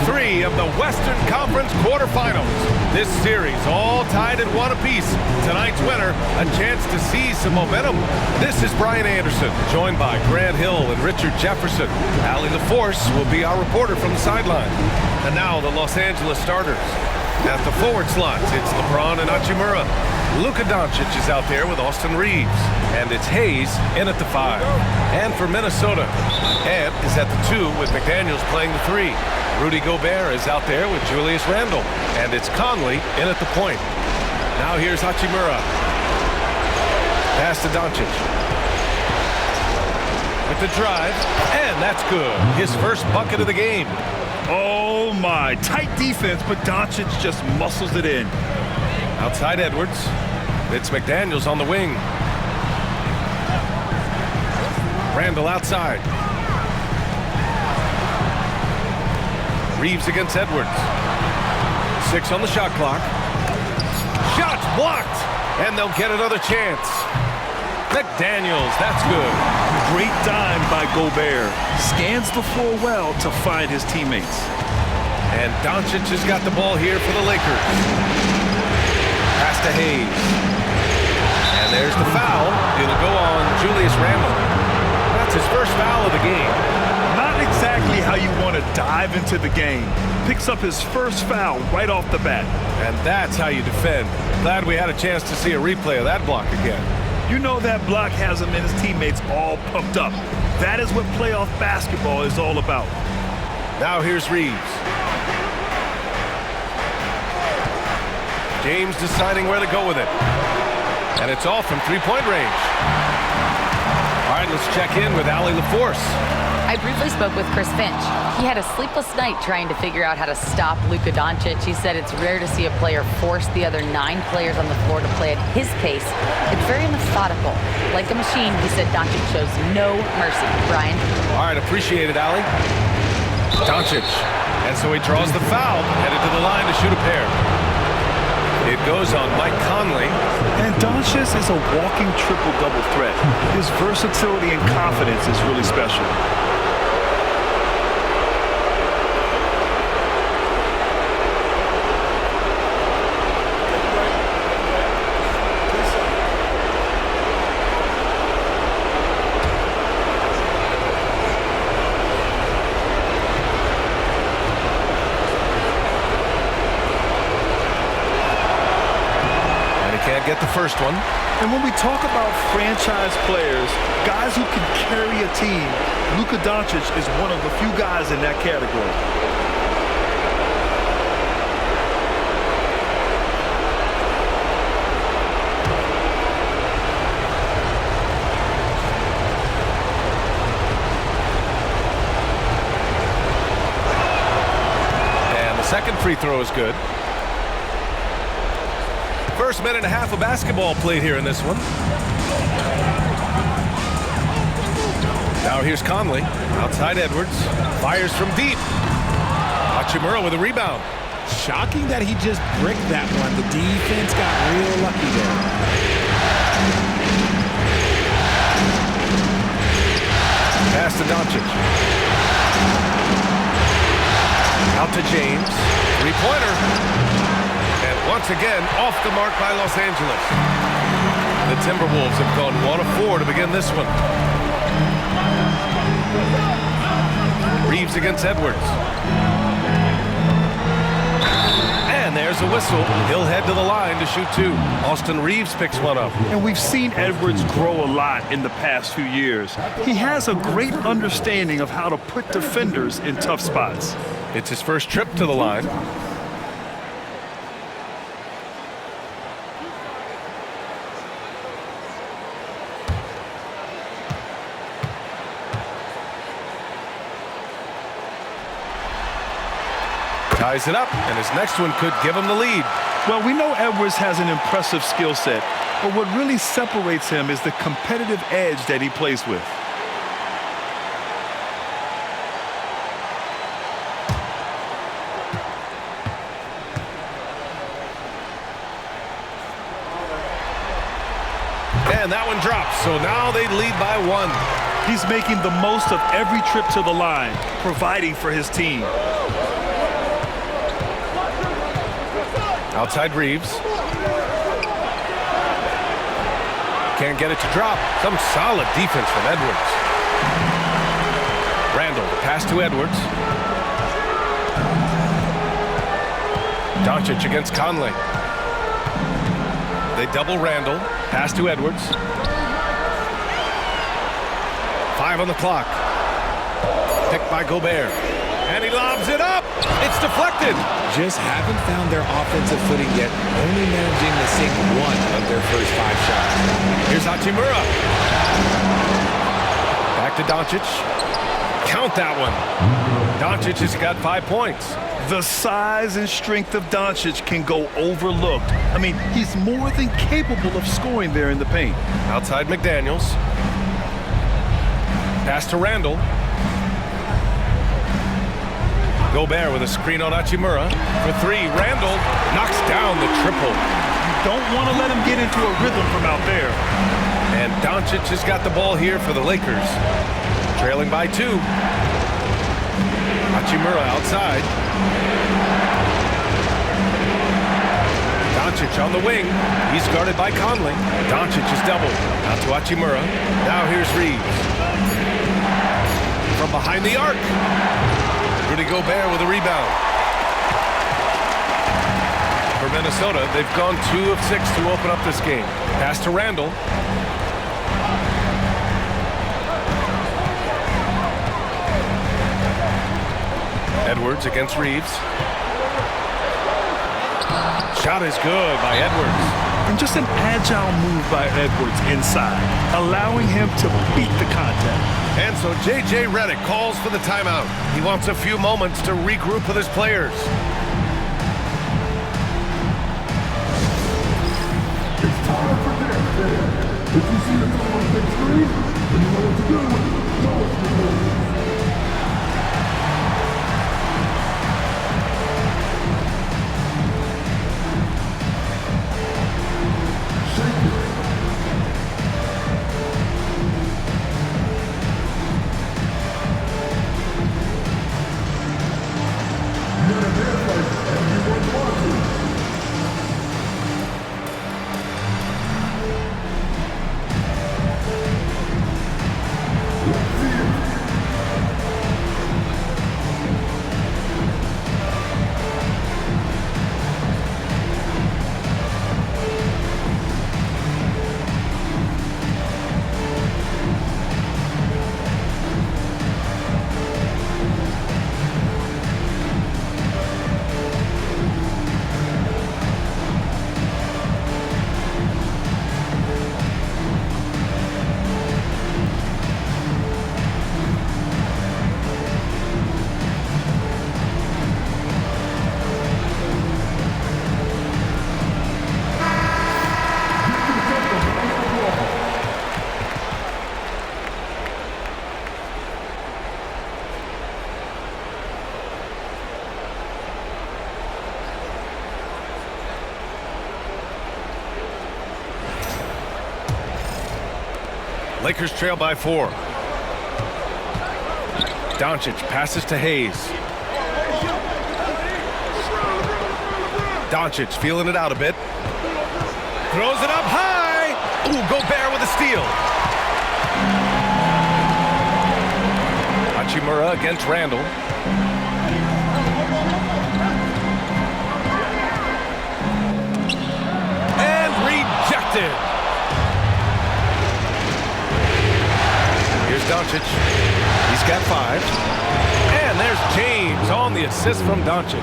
3 of the Western Conference quarterfinals. This series all tied at 1 apiece. Tonight's winner, a chance to seize some momentum. This is Brian Anderson, joined by Grant Hill and Richard Jefferson. Allie LaForce will be our reporter from the sideline. And now the Los Angeles starters. At the forward slots, it's LeBron and Hachimura. Luka Doncic is out there with Austin Reeves. And it's Hayes in at the 5. And for Minnesota, Ant is at the 2 with McDaniels playing the 3. Rudy Gobert is out there with Julius Randle. And it's Conley in at the point. Now here's Hachimura. Pass to Doncic. With the drive, and that's good. His first bucket of the game. Oh my, tight defense, but Doncic just muscles it in. Outside Edwards. It's McDaniels on the wing. Randle outside. Reeves against Edwards. 6 on the shot clock. Shots blocked, and they'll get another chance. McDaniels, that's good. Great dime by Gobert. Scans the floor well to find his teammates. And Doncic has got the ball here for the Lakers. Pass to Hayes. And there's the foul. It'll go on Julius Randle. That's his first foul of the game. Not exactly how you want to dive into the game. Picks up his first foul right off the bat. And that's how you defend. Glad we had a chance to see a replay of that block again. You know that block has him and his teammates all pumped up. That is what playoff basketball is all about. Now here's Reeves. James deciding where to go with it. And it's off from three-point range. All right, let's check in with Allie LaForce. I briefly spoke with Chris Finch. He had a sleepless night trying to figure out how to stop Luka Doncic. He said it's rare to see a player force the other 9 players on the floor to play at his pace. It's very methodical. Like a machine, he said Doncic shows no mercy. Brian? All right, appreciate it, Allie. Doncic. And so he draws the foul, headed to the line to shoot a pair. It goes on Mike Conley. And Doncic is a walking triple-double threat. His versatility and confidence is really special. Can't get the first one. And when we talk about franchise players, guys who can carry a team, Luka Doncic is one of the few guys in that category. And the second free throw is good. First minute and a half of basketball played here in this one. Now here's Conley. Outside Edwards. Fires from deep. Hachimura with a rebound. Shocking that he just bricked that one. The defense got real lucky there. Pass to Doncic. Out to James. Three-pointer. Once again, off the mark by Los Angeles. The Timberwolves have gone 1 of 4 to begin this one. Reeves against Edwards. And there's a whistle. He'll head to the line to shoot 2. Austin Reeves picks one up. And we've seen Edwards grow a lot in the past few years. He has a great understanding of how to put defenders in tough spots. It's his first trip to the line. Ties it up, and his next one could give him the lead. Well, we know Edwards has an impressive skill set, but what really separates him is the competitive edge that he plays with. And that one drops, so now they lead by 1. He's making the most of every trip to the line, providing for his team. Outside Reeves. Can't get it to drop. Some solid defense from Edwards. Randall, pass to Edwards. Doncic against Conley. They double Randall. Pass to Edwards. 5 on the clock. Picked by Gobert. And he lobs it up. It's deflected. Just haven't found their offensive footing yet, only managing to sink one of their first 5 shots. Here's Hachimura. Back to Doncic. Count that one. Doncic has got 5 points. The size and strength of Doncic can go overlooked. I mean, he's more than capable of scoring there in the paint. Outside McDaniels. Pass to Randall. Gobert with a screen on Hachimura. For 3, Randall knocks down the triple. You don't want to let him get into a rhythm from out there. And Doncic has got the ball here for the Lakers. Trailing by 2. Hachimura outside. Doncic on the wing. He's guarded by Conley. Doncic is doubled. Out to Hachimura. Now here's Reeves. From behind the arc. Rudy Gobert with a rebound. For Minnesota, they've gone 2 of 6 to open up this game. Pass to Randall. Edwards against Reeves. Shot is good by Edwards. And just an agile move by Edwards inside, allowing him to beat the contact. And so J.J. Redick calls for the timeout. He wants a few moments to regroup with his players. It's time for dance day. If you see it on the big screen, then you know what to do. Show us your moves. Lakers trail by 4. Doncic passes to Hayes. Doncic feeling it out a bit. Throws it up high. Ooh, Gobert with a steal. Hachimura against Randall. And rejected. Here's Doncic. He's got 5. And there's James on the assist from Doncic.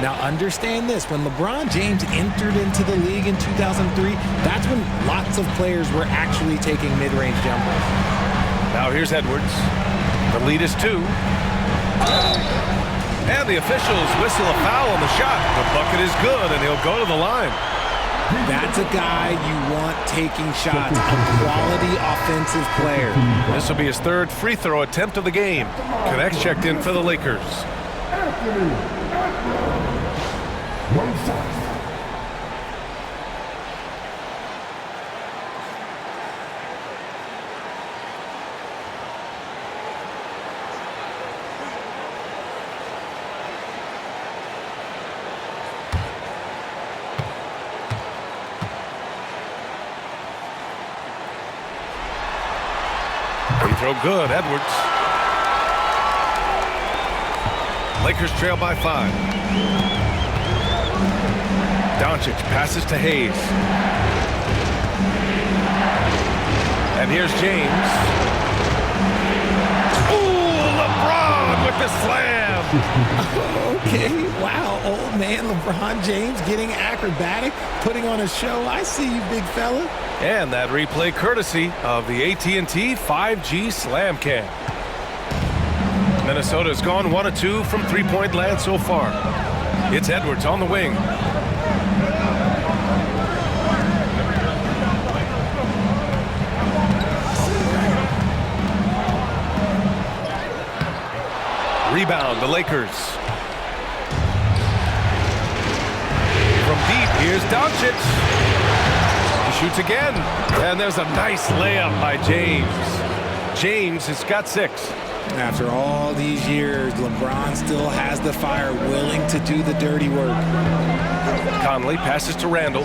Now understand this, when LeBron James entered into the league in 2003, that's when lots of players were actually taking mid-range jumpers. Now here's Edwards. The lead is 2. And the officials whistle a foul on the shot. The bucket is good, and he'll go to the line. That's a guy you want taking shots, a quality offensive player. This will be his 3rd free throw attempt of the game. Connects checked in for the Lakers. throw good, Edwards. Lakers trail by 5. Doncic passes to Hayes. And here's James. Ooh, LeBron with the slam. Okay, wow, old man LeBron James getting acrobatic, putting on a show. I see you, big fella. And that replay courtesy of the AT&T 5G Slam Cam. Minnesota's gone 1 of 2 from three-point land so far. It's Edwards on the wing. Rebound, the Lakers. From deep, here's Doncic. He shoots again. And there's a nice layup by James. James has got 6. After all these years, LeBron still has the fire, willing to do the dirty work. Conley passes to Randall.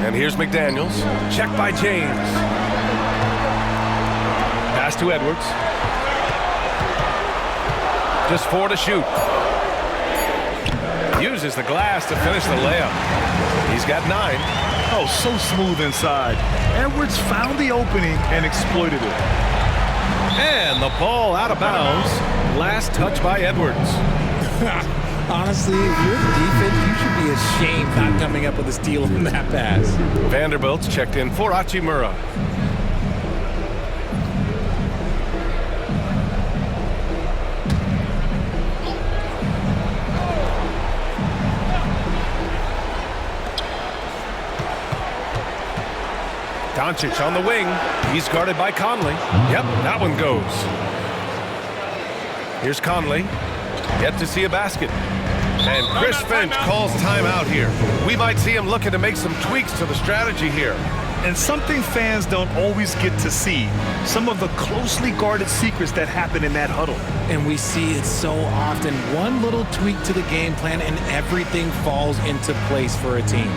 And here's McDaniels. Check by James. Pass to Edwards. Just 4 to shoot. Uses the glass to finish the layup. He's got 9. Oh, so smooth inside. Edwards found the opening and exploited it. And the ball out of bounds. Last touch by Edwards. Honestly, if you're the defense, you should be ashamed not coming up with a steal on that pass. Vanderbilt's checked in for Hachimura. Doncic on the wing. He's guarded by Conley. Yep, that one goes. Here's Conley. Yet to see a basket. And Chris Finch calls timeout here. We might see him looking to make some tweaks to the strategy here. And something fans don't always get to see. Some of the closely guarded secrets that happen in that huddle. And we see it so often. One little tweak to the game plan and everything falls into place for a team.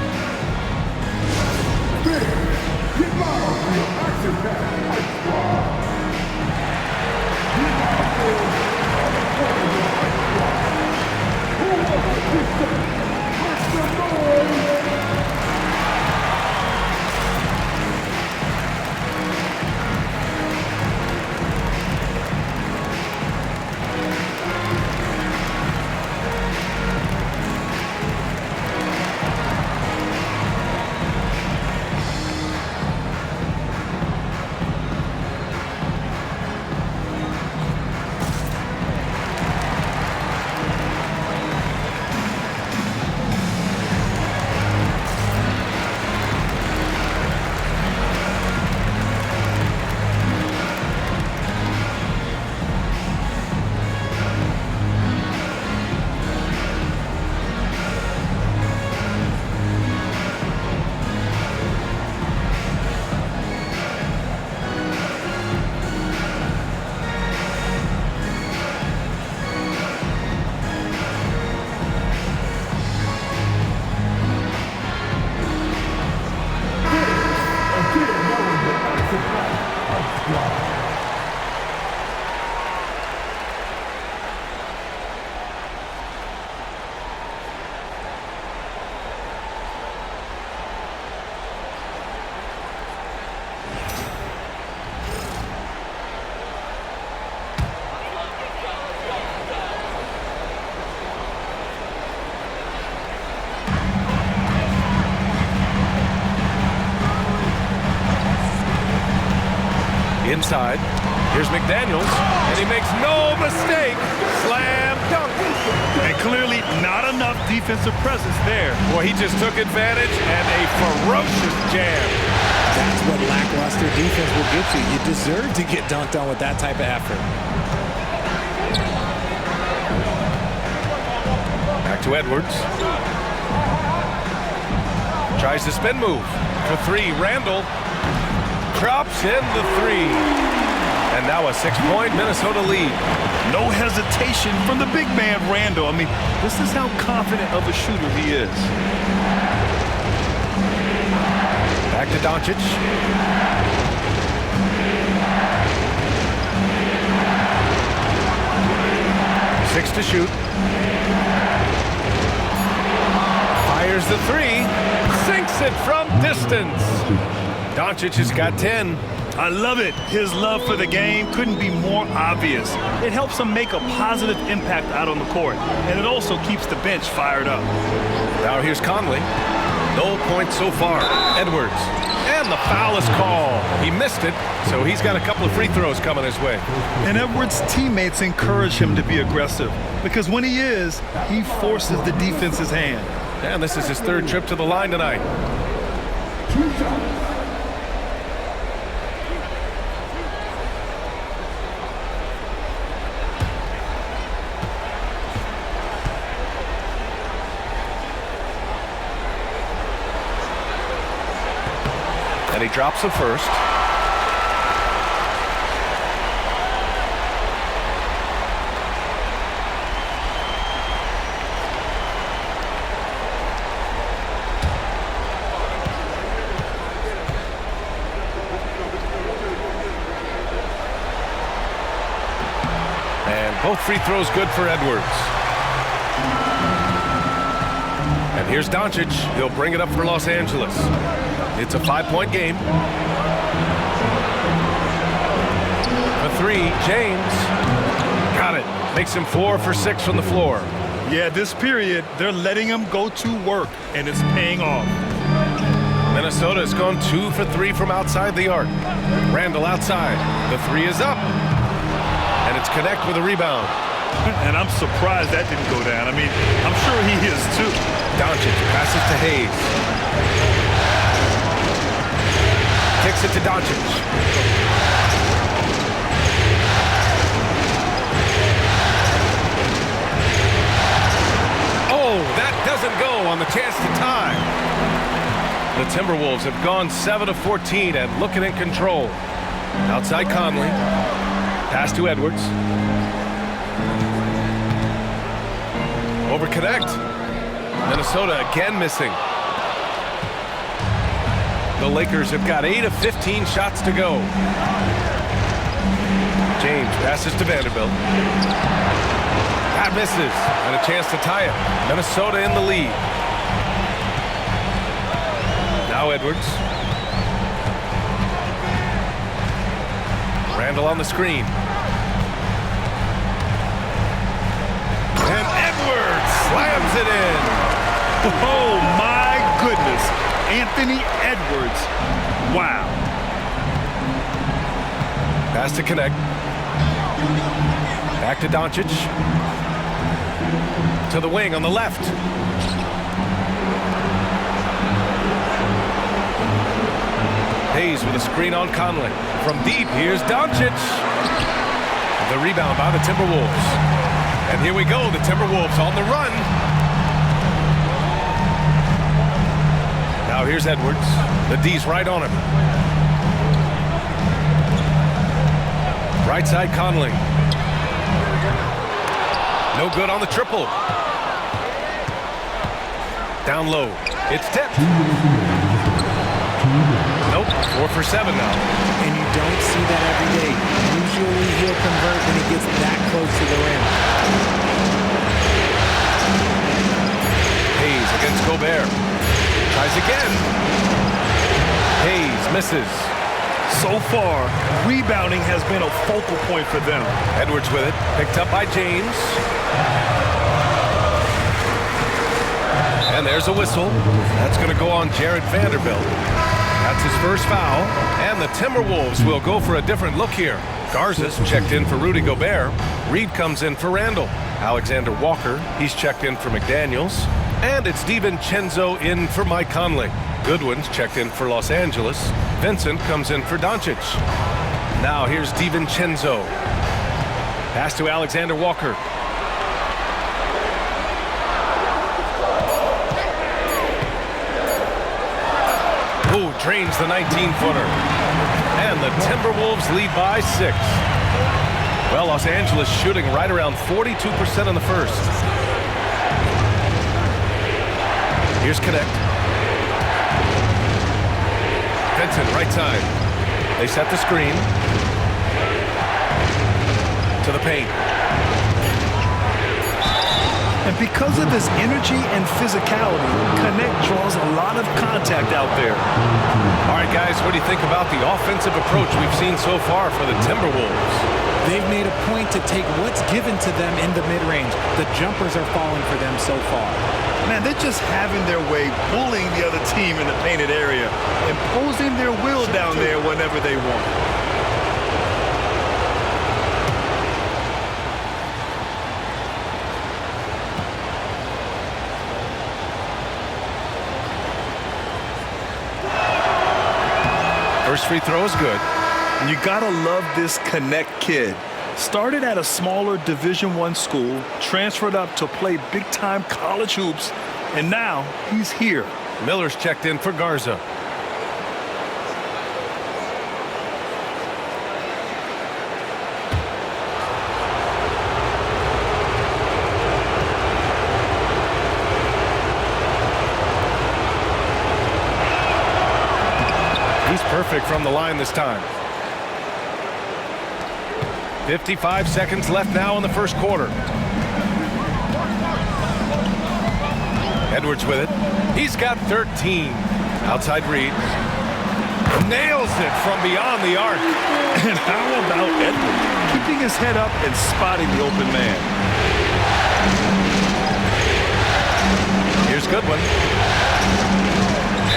Inside, here's McDaniels, and he makes no mistake. Slam dunk. And clearly not enough defensive presence there. Well, he just took advantage and a ferocious jam. That's what lackluster defense will get you. You deserve to get dunked on with that type of effort. Back to Edwards. Tries the spin move. For 3, Randall. Drops in the 3. And now a 6-point Minnesota lead. No hesitation from the big man, Randall. I mean, this is how confident of a shooter he is. Back to Doncic. 6 to shoot. Fires the 3. Sinks it from distance. Doncic has got 10. I love it. His love for the game couldn't be more obvious. It helps him make a positive impact out on the court, and it also keeps the bench fired up. Now here's Conley. No points so far. Edwards. And the foul is called. He missed it, so he's got a couple of free throws coming his way. And Edwards' teammates encourage him to be aggressive, because when he is, he forces the defense's hand. And this is his 3rd trip to the line tonight. 2 shots. And he drops the first. And both free throws good for Edwards. And here's Doncic. He'll bring it up for Los Angeles. It's a 5-point game. For 3, James. Got it. Makes him 4 for 6 from the floor. Yeah, this period, they're letting him go to work, and it's paying off. Minnesota has gone 2 for 3 from outside the arc. Randall outside. The 3 is up. And it's Connect with a rebound. And I'm surprised that didn't go down. I mean, I'm sure he is too. Doncic passes to Hayes. Kicks it to Doncic. Oh, that doesn't go on the chance to tie. The Timberwolves have gone 7 of 14 and looking in control. Outside Conley. Pass to Edwards. Over Connect. Minnesota again missing. The Lakers have got 8 of 15 shots to go. James passes to Vanderbilt. That misses, and a chance to tie it. Minnesota in the lead. Now Edwards. Randall on the screen. And Edwards slams it in. Oh, my goodness. Anthony Edwards. Wow. Pass to Connect. Back to Doncic. To the wing on the left. Hayes with a screen on Conley. From deep, here's Doncic. The rebound by the Timberwolves. And here we go, the Timberwolves on the run. Now here's Edwards. The D's right on him. Right side Conley. No good on the triple. Down low. It's tipped. Nope, 4 for 7 now. And you don't see that every day. Usually he'll convert when he gets that close to the rim. Hayes against Gobert. Tries again. Hayes misses. So far, rebounding has been a focal point for them. Edwards with it. Picked up by James. And there's a whistle. That's going to go on Jared Vanderbilt. That's his first foul. And the Timberwolves will go for a different look here. Garza's checked in for Rudy Gobert. Reed comes in for Randall. Alexander Walker, he's checked in for McDaniels. And it's DiVincenzo in for Mike Conley. Goodwin's checked in for Los Angeles. Vincent comes in for Doncic. Now here's DiVincenzo. Pass to Alexander Walker. Ooh, drains the 19-footer. And the Timberwolves lead by 6. Well, Los Angeles shooting right around 42% in the first. Here's Connect. Vincent, right side. They set the screen. To the paint. And because of his energy and physicality, Connect draws a lot of contact out there. All right, guys, what do you think about the offensive approach we've seen so far for the Timberwolves? They've made a point to take what's given to them in the mid-range. The jumpers are falling for them so far. Man, they're just having their way, bullying the other team in the painted area, imposing their will down there whenever they want. First free throw is good. And you gotta love this Connect kid. Started at a smaller Division I school, transferred up to play big-time college hoops, and now he's here. Miller's checked in for Garza. He's perfect from the line this time. 55 seconds left now in the first quarter. Edwards with it. He's got 13. Outside read. Nails it from beyond the arc. And how about Edwards? Keeping his head up and spotting the open man. Here's Goodwin.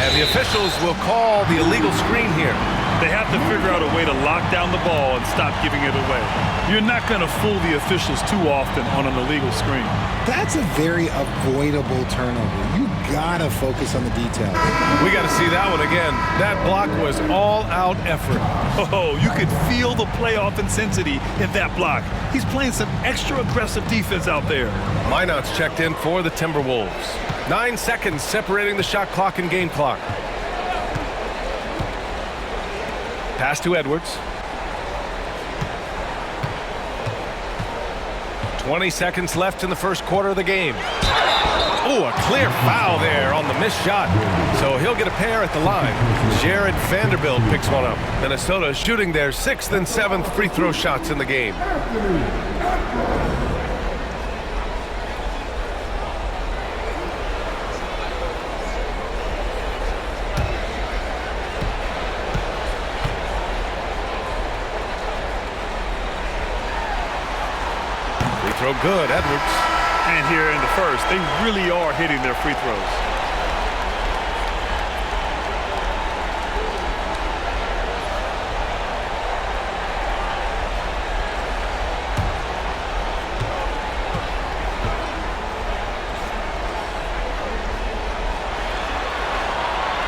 And the officials will call the illegal screen here. They have to figure out a way to lock down the ball and stop giving it away. You're not going to fool the officials too often on an illegal screen. That's a very avoidable turnover. You gotta focus on the details. We got to see that one again. That block was all-out effort. Oh, you could feel the playoff intensity in that block. He's playing some extra aggressive defense out there. Minot's checked in for the Timberwolves. 9 seconds separating the shot clock and game clock. Pass to Edwards. 20 seconds left in the first quarter of the game. Oh, a clear foul there on the missed shot. So he'll get a pair at the line. Jared Vanderbilt picks one up. Minnesota shooting their 6th and 7th free throw shots in the game. Throw good, Edwards. And here in the first, they really are hitting their free throws.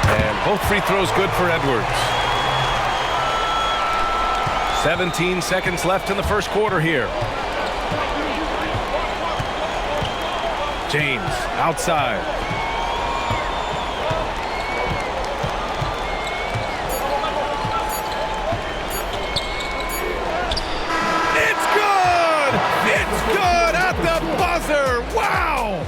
And both free throws good for Edwards. 17 seconds left in the first quarter here. James outside. It's good! It's good at the buzzer! Wow!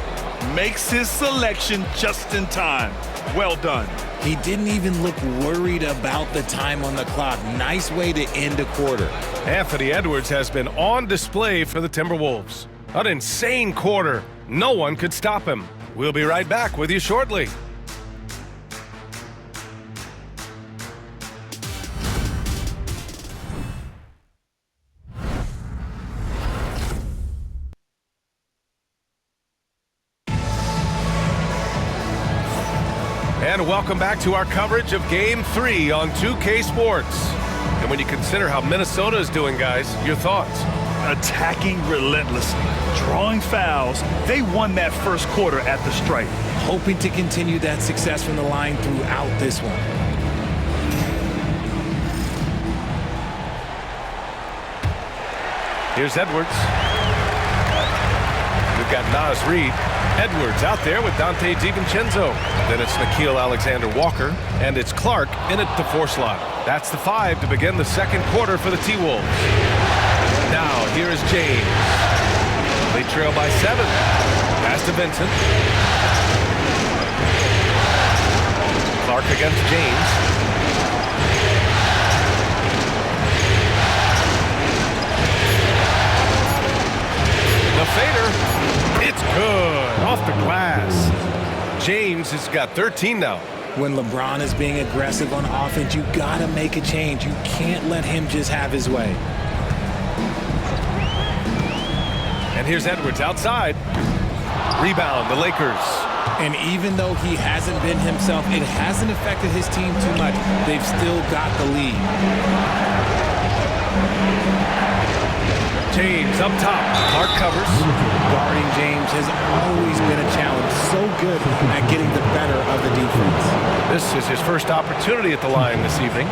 Makes his selection just in time. Well done. He didn't even look worried about the time on the clock. Nice way to end a quarter. Anthony Edwards has been on display for the Timberwolves. An insane quarter. No one could stop him. We'll be right back with you shortly. And welcome back to our coverage of Game 3 on 2K Sports. And when you consider how Minnesota is doing, guys, your thoughts? Attacking relentlessly, drawing fouls. They won that first quarter at the stripe. Hoping to continue that success from the line throughout this one. Here's Edwards. We've got Naz Reid. Edwards out there with Dante DiVincenzo. Then it's Nickeil Alexander-Walker, and it's Clark in at the 4 slot. That's the 5 to begin the second quarter for the T-Wolves. Now, here is James. They trail by 7. Pass to Vincent. Clark against James. The fader. It's good. off the glass. James has got 13 now. When LeBron is being aggressive on offense, you got to make a change. You can't let him just have his way. And here's Edwards outside. Rebound, the Lakers. And even though he hasn't been himself, it hasn't affected his team too much. They've still got the lead. James up top. Clark covers. Guarding James has always been a challenge. So good at getting the better of the defense. This is his first opportunity at the line this evening.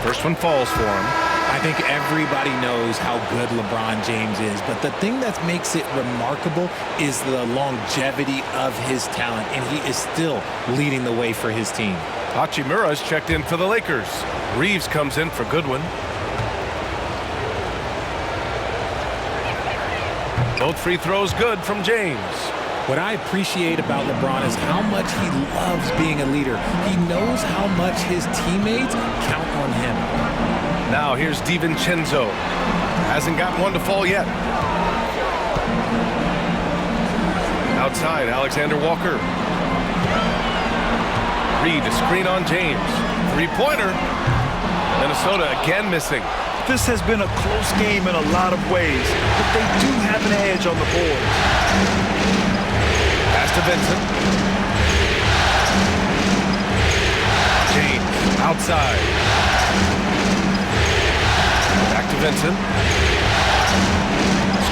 First one falls for him. I think everybody knows how good LeBron James is, but the thing that makes it remarkable is the longevity of his talent, and he is still leading the way for his team. Hachimura's checked in for the Lakers. Reeves comes in for Goodwin. Both free throws good from James. What I appreciate about LeBron is how much he loves being a leader. He knows how much his teammates count on him. Now here's DiVincenzo. Hasn't got one to fall yet. Outside, Alexander Walker. Reed, a screen on James. Three-pointer. Minnesota again missing. This has been a close game in a lot of ways, but they do have an edge on the board. Pass to Vincent. James outside. Back to Vincent.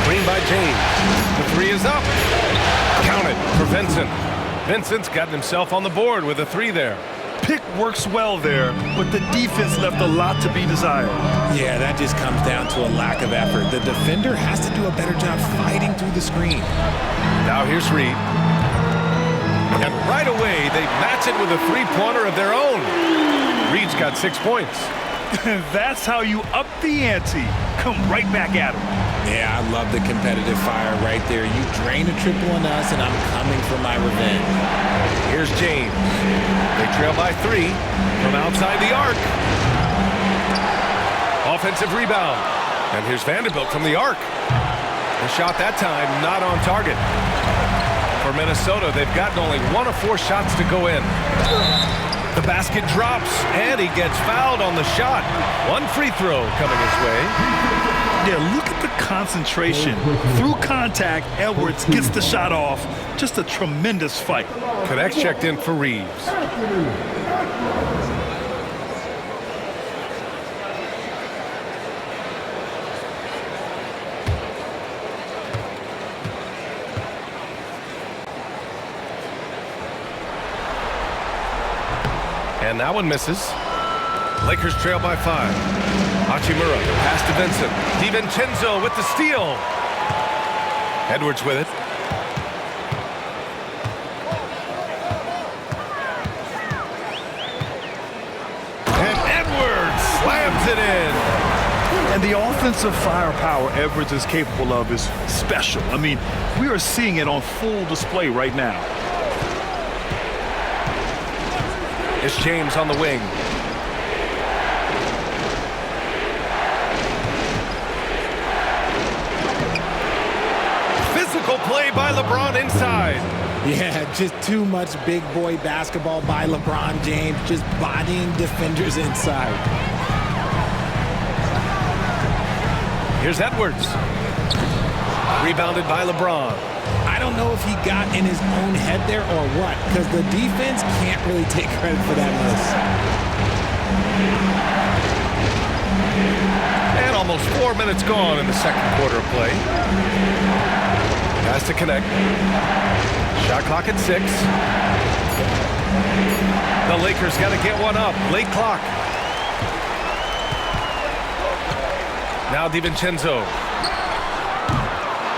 Screen by James. The three is up. Count it for Vincent. Vincent's gotten himself on the board with a three there. Pick works well there, but the defense left a lot to be desired. Yeah, that just comes down to a lack of effort. The defender has to do a better job fighting through the screen. Now here's Reed. And right away, they match it with a three-pointer of their own. Reed's got 6 points. That's how you up the ante. Come right back at him. Yeah, I love the competitive fire right there. You drain a triple on us, and I'm coming for my revenge. Here's James. They trail by 3 from outside the arc. Offensive rebound. And here's Vanderbilt from the arc. The shot that time not on target. For Minnesota, they've gotten only 1 of 4 shots to go in. The basket drops, and he gets fouled on the shot. 1 free throw coming his way. Yeah, look at the concentration. Through contact, Edwards gets the shot off. Just a tremendous fight. Connects checked in for Reeves. And that one misses. Lakers trail by 5. Hachimura, pass to Vincent. DiVincenzo with the steal. Edwards with it. And Edwards slams it in. And the offensive firepower Edwards is capable of is special. I mean, we are seeing it on full display right now. It's James on the wing. Physical play by LeBron inside. Yeah, just too much big boy basketball by LeBron James, just bodying defenders inside. Here's Edwards. Rebounded by LeBron. I don't know if he got in his own head there or what, because the defense can't really take credit for that miss. And almost 4 minutes gone in the second quarter of play. Has to connect. Shot clock at 6. The Lakers got to get one up. Late clock. Now DiVincenzo.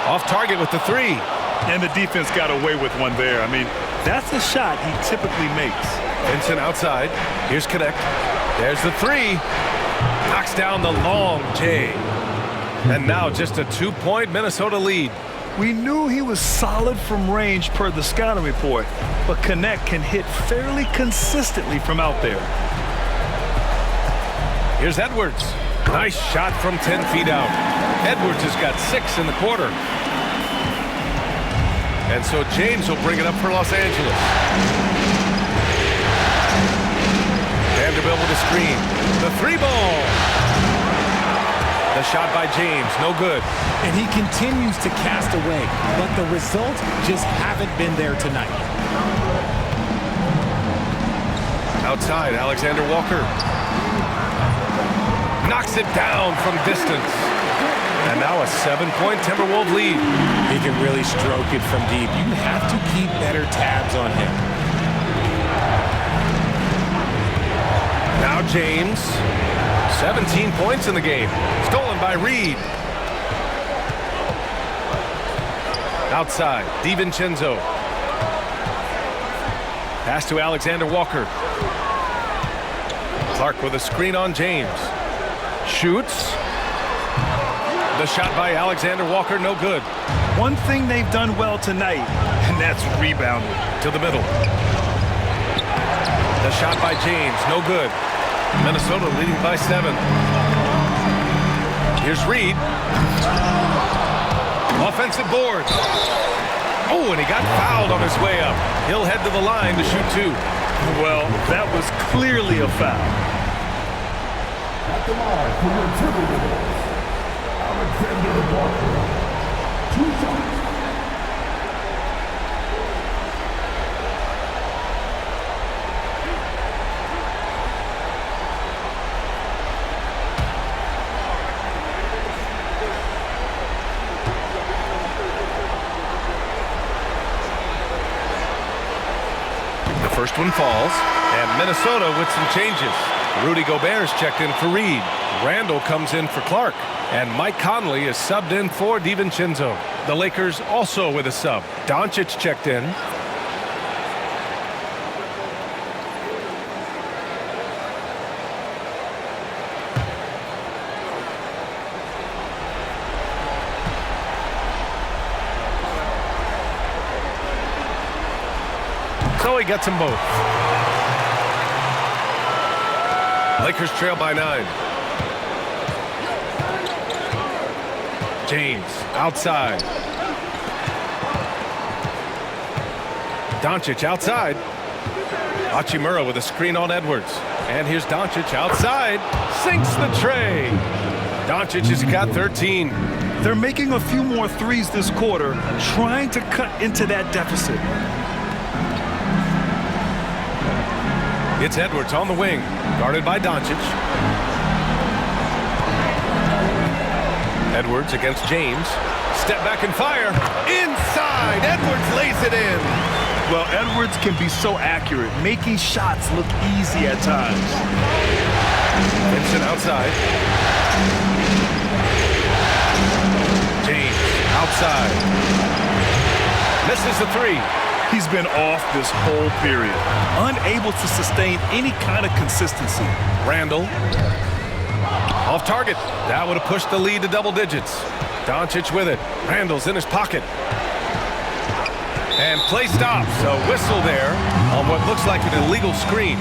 Off target with the 3. And the defense got away with one there. I mean, that's a shot he typically makes. Vincent outside. Here's Connect. There's the 3. Knocks down the long J. And now just a 2-point Minnesota lead. We knew he was solid from range per the scouting report, but Connect can hit fairly consistently from out there. Here's Edwards. Nice shot from 10 feet out. Edwards has got 6 in the quarter. And so James will bring it up for Los Angeles. Vanderbilt with a screen. The 3-ball. The shot by James, no good. And he continues to cast away, but the results just haven't been there tonight. Outside, Alexander Walker. Knocks it down from distance. And now a 7-point Timberwolves lead. He can really stroke it from deep. You have to keep better tabs on him. Now James. 17 points in the game. Stolen by Reed. Outside, DiVincenzo. Pass to Alexander Walker. Clark with a screen on James. Shoots. The shot by Alexander Walker, no good. One thing they've done well tonight, and that's rebounding. To the middle. The shot by James, no good. Minnesota leading by 7. Here's Reed. Offensive board. Oh, and he got fouled on his way up. He'll head to the line to shoot 2. Well, that was clearly a foul. At the line for your Timberwolves, Alexander Walker. 2 shots. First one falls, and Minnesota with some changes. Rudy Gobert's checked in for Reed. Randall comes in for Clark, and Mike Conley is subbed in for DiVincenzo. The Lakers also with a sub. Doncic checked in. So he gets them both. Lakers trail by 9. James outside. Doncic outside. Hachimura with a screen on Edwards. And here's Doncic outside. Sinks the tray. Doncic has got 13. They're making a few more threes this quarter, trying to cut into that deficit. It's Edwards on the wing, guarded by Doncic. Edwards against James. Step back and fire. Inside. Edwards lays it in. Well, Edwards can be so accurate, making shots look easy at times. Vincent outside. James outside. Misses the 3. He's been off this whole period, unable to sustain any kind of consistency. Randall. Off target. That would have pushed the lead to double digits. Doncic with it. Randall's in his pocket. And play stops. A whistle there on what looks like an illegal screen.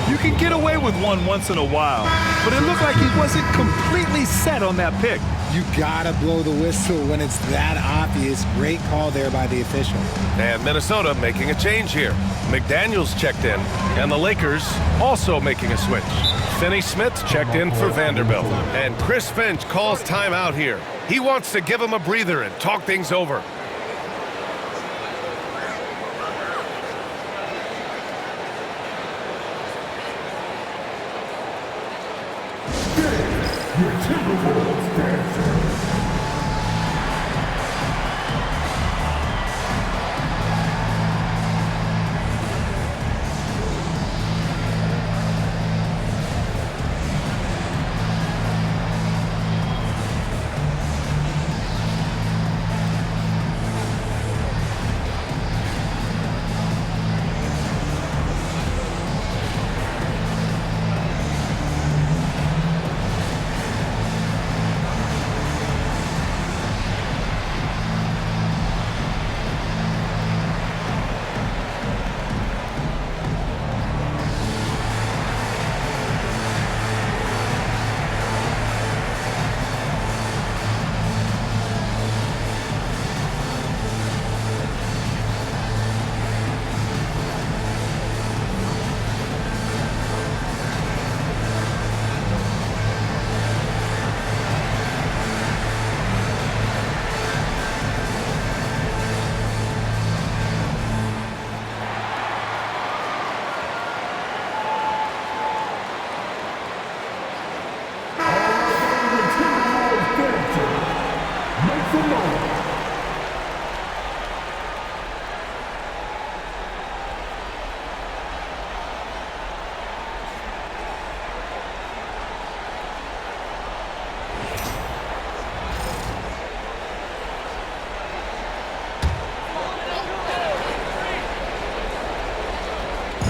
You can get away with one once in a while, but it looked like he wasn't completely set on that pick. You gotta blow the whistle when it's that obvious. Great call there by the official. And Minnesota making a change here. McDaniels checked in, and the Lakers also making a switch. Finney-Smith checked in for Vanderbilt. And Chris Finch calls timeout here. He wants to give him a breather and talk things over. Your Timberwolves dancers.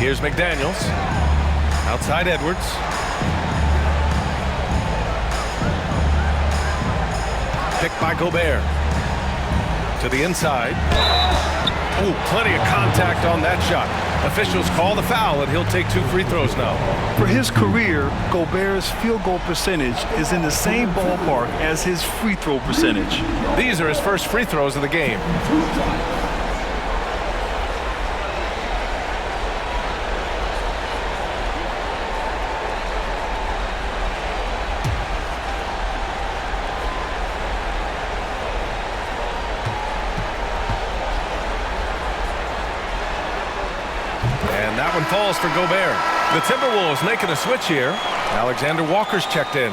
Here's McDaniels. Outside Edwards. Picked by Gobert. To the inside. Oh, plenty of contact on that shot. Officials call the foul, and he'll take 2 free throws now. For his career, Gobert's field goal percentage is in the same ballpark as his free throw percentage. These are his first free throws of the game. And that one falls for Gobert. The Timberwolves making a switch here. Alexander Walker's checked in.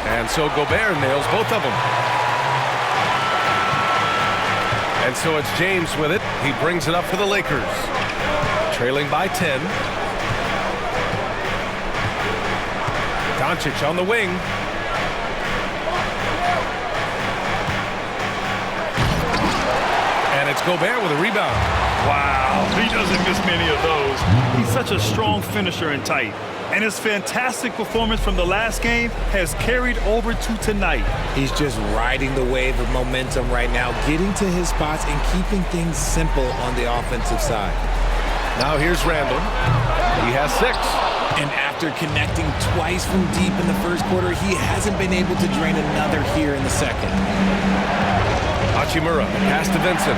And so Gobert nails both of them. And so it's James with it. He brings it up for the Lakers. Trailing by 10. Doncic on the wing. And it's Gobert with a rebound. Wow, he doesn't miss many of those. He's such a strong finisher and tight. And his fantastic performance from the last game has carried over to tonight. He's just riding the wave of momentum right now, getting to his spots and keeping things simple on the offensive side. Now here's Randall. He has 6. And after connecting twice from deep in the first quarter, he hasn't been able to drain another here in the second. Hachimura, pass to Vincent.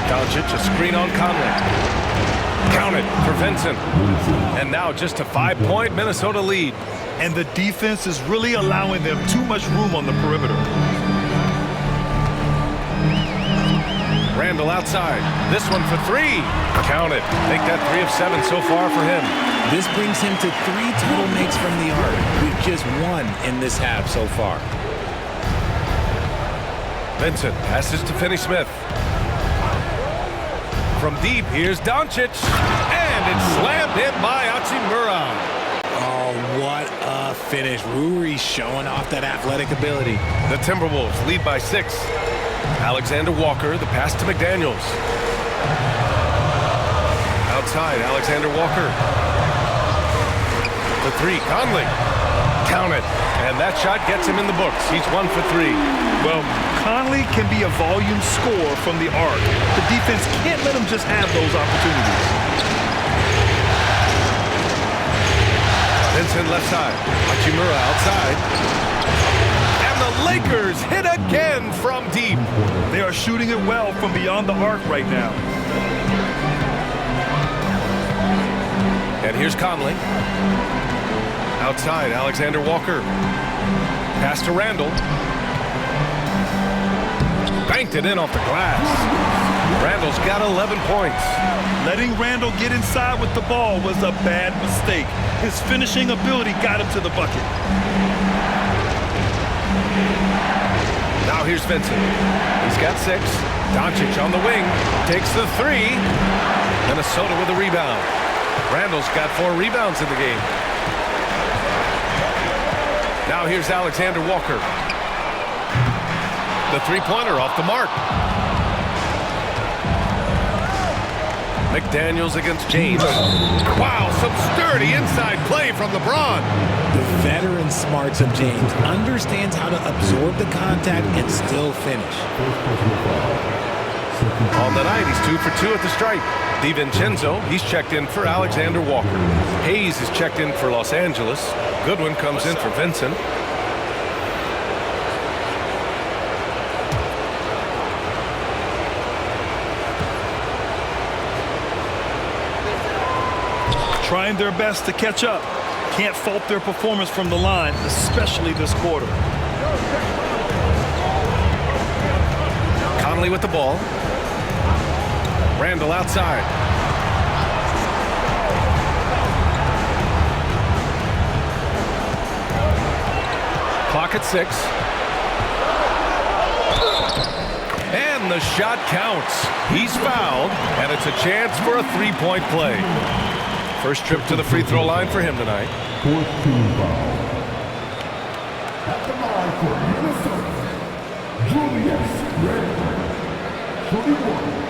Doncic, a screen on Conley. Counted for Vincent. And now just a 5-point Minnesota lead. And the defense is really allowing them too much room on the perimeter. Randall outside. This one for 3. Counted. Make that 3 of 7 so far for him. This brings him to 3 total makes from the arc, with just 1 in this half so far. Vincent passes to Finney-Smith. From deep, here's Doncic. And it's slammed in by Hachimura. Oh, what a finish. Rui showing off that athletic ability. The Timberwolves lead by 6. Alexander Walker, the pass to McDaniels. Outside, Alexander Walker. The 3, Conley. Count it. And that shot gets him in the books. He's 1 for 3. Well, Conley can be a volume scorer from the arc. The defense can't let him just have those opportunities. Vincent left side. Hachimura outside. And the Lakers hit again from deep. They are shooting it well from beyond the arc right now. And here's Conley. Outside, Alexander Walker. Pass to Randall. Banked it in off the glass. Randall's got 11 points. Letting Randall get inside with the ball was a bad mistake. His finishing ability got him to the bucket. Now here's Vincent. He's got 6. Doncic on the wing. Takes the 3. Minnesota with a rebound. Randall's got 4 rebounds in the game. Now here's Alexander Walker. The 3-pointer off the mark. McDaniels against James. Wow, some sturdy inside play from LeBron. The veteran smarts of James understands how to absorb the contact and still finish. On the night, he's 2 for 2 at the stripe. DiVincenzo, he's checked in for Alexander Walker. Hayes is checked in for Los Angeles. Goodwin comes in for Vincent. Trying their best to catch up. Can't fault their performance from the line, especially this quarter. Conley with the ball. Randall outside. Clock at 6. And the shot counts. He's fouled, and it's a chance for a three-point play. First trip to the free throw line for him tonight. Fourth team foul. At the line for Minnesota, Julius Randle. 21.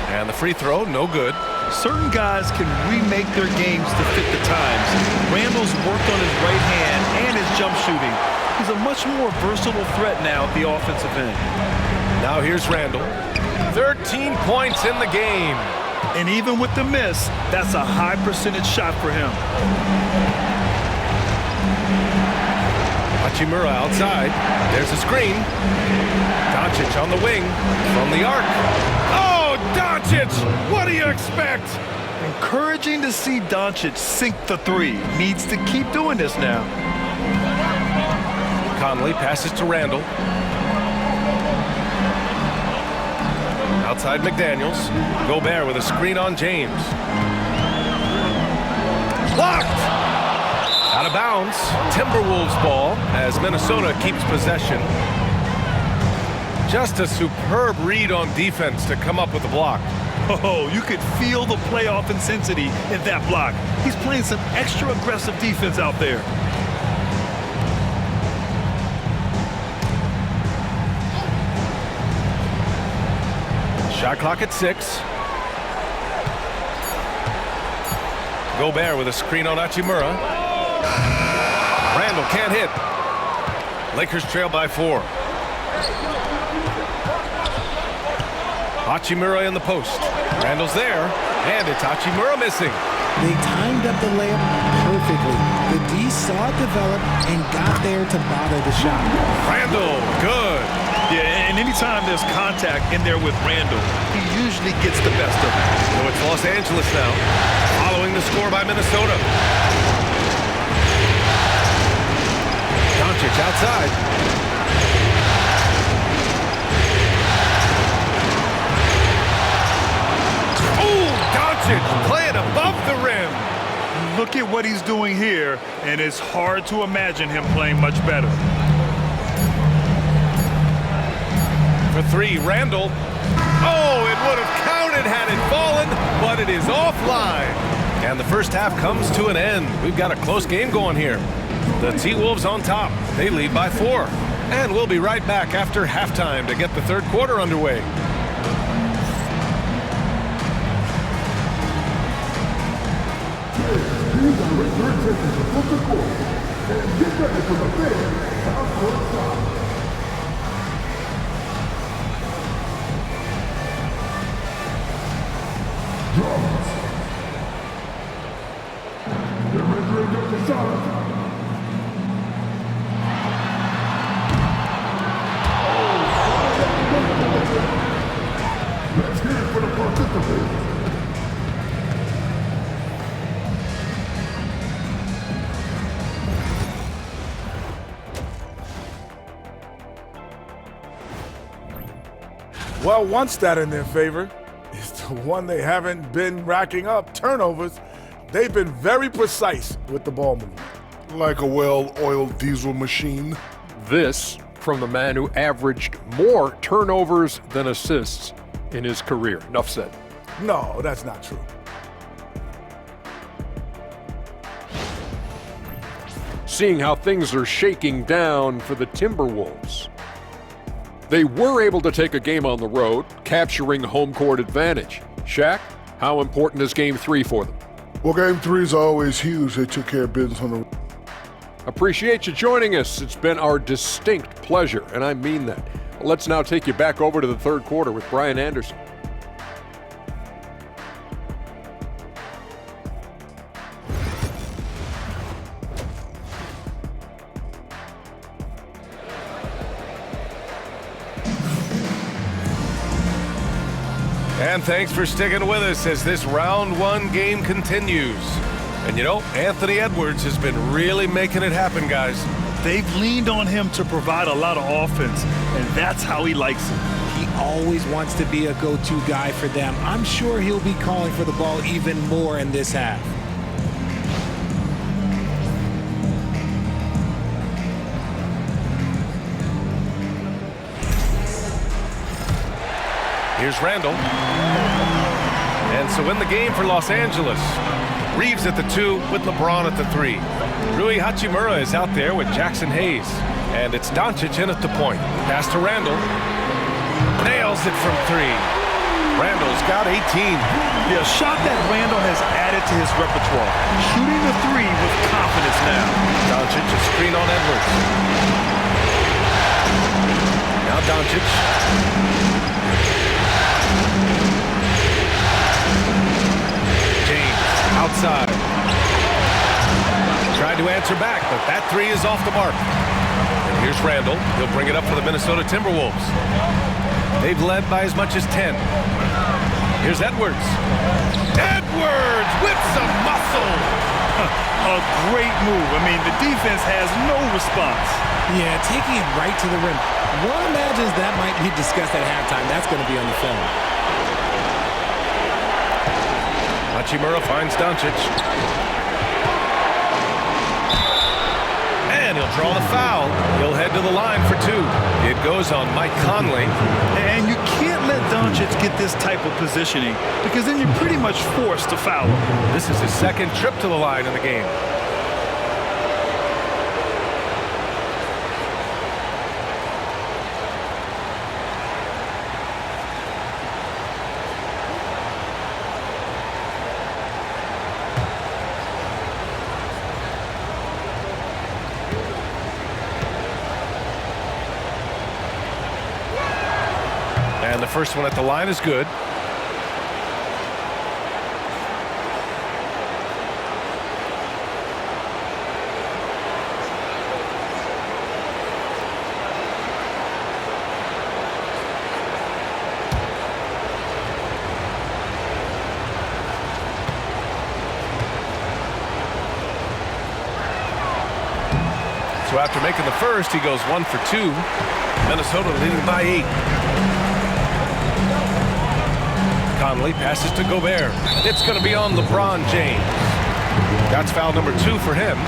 And the free throw, no good. Certain guys can remake their games to fit the times. Randall's worked on his right hand and his jump shooting. He's a much more versatile threat now at the offensive end. Now here's Randall. 13 points in the game. And even with the miss, that's a high percentage shot for him. Hachimura outside. There's a screen. Doncic on the wing from the arc. Oh, Doncic! What do you expect? Encouraging to see Doncic sink the three. Needs to keep doing this now. Conley passes to Randall. Outside McDaniels. Gobert with a screen on James. Blocked! Out of bounds. Timberwolves ball as Minnesota keeps possession. Just a superb read on defense to come up with the block. Oh, you could feel the playoff intensity in that block. He's playing some extra aggressive defense out there. Shot clock at 6. Gobert with a screen on Hachimura. Randall can't hit. Lakers trail by 4. Hachimura in the post. Randall's there, and it's Hachimura missing. They timed up the layup perfectly. The D saw it develop and got there to bother the shot. Randall, good. Yeah, and anytime there's contact in there with Randall, he usually gets the best of it. So it's Los Angeles now, following the score by Minnesota. Doncic outside. Oh, Doncic playing above the rim. Look at what he's doing here, and it's hard to imagine him playing much better. For 3, Randall. Oh, it would have counted had it fallen, but it is offline. And the first half comes to an end. We've got a close game going here. The T-Wolves on top. They lead by 4. And we'll be right back after halftime to get the third quarter underway. Please direct your attention to the court and get ready for the big South Court shot. Drums. They're rendering up the shot. Let's hear it for the participants. Well, one stat in their favor is the one they haven't been racking up, turnovers. They've been very precise with the ball movement. Like a well-oiled diesel machine. This from the man who averaged more turnovers than assists in his career. Enough said. No, that's not true. Seeing how things are shaking down for the Timberwolves. They were able to take a game on the road, capturing home court advantage. Shaq, how important is Game 3 for them? Well, Game 3 is always huge. They took care of business on the... Appreciate you joining us. It's been our distinct pleasure, and I mean that. Let's now take you back over to the third quarter with Brian Anderson. And thanks for sticking with us as this round one game continues. And you know, Anthony Edwards has been really making it happen, guys. They've leaned on him to provide a lot of offense, and that's how he likes it. He always wants to be a go-to guy for them. I'm sure he'll be calling for the ball even more in this half. Here's Randall. And so in the game for Los Angeles, Reeves at the 2 with LeBron at the 3. Rui Hachimura is out there with Jackson Hayes. And it's Doncic in at the point. Pass to Randall. Nails it from 3. Randall's got 18. Yeah, a shot that Randall has added to his repertoire. Shooting the 3 with confidence now. Doncic a screen on Edwards. Now Doncic. James outside. Tried to answer back, but that 3 is off the mark. And here's Randall. He'll bring it up for the Minnesota Timberwolves. They've led by as much as 10. Here's Edwards. Edwards with some muscle. A great move. I mean, the defense has no response. Yeah, taking it right to the rim. One imagines that might be discussed at halftime. That's going to be on the film. Hachimura finds Doncic. And he'll draw the foul. He'll head to the line for 2. It goes on Mike Conley. And you can't let Doncic get this type of positioning because then you're pretty much forced to foul him. This is his second trip to the line in the game. And the first one at the line is good. So after making the first, he goes 1 for 2. Minnesota leading by 8. Conley passes to Gobert. It's going to be on LeBron James. That's foul number 2 for him.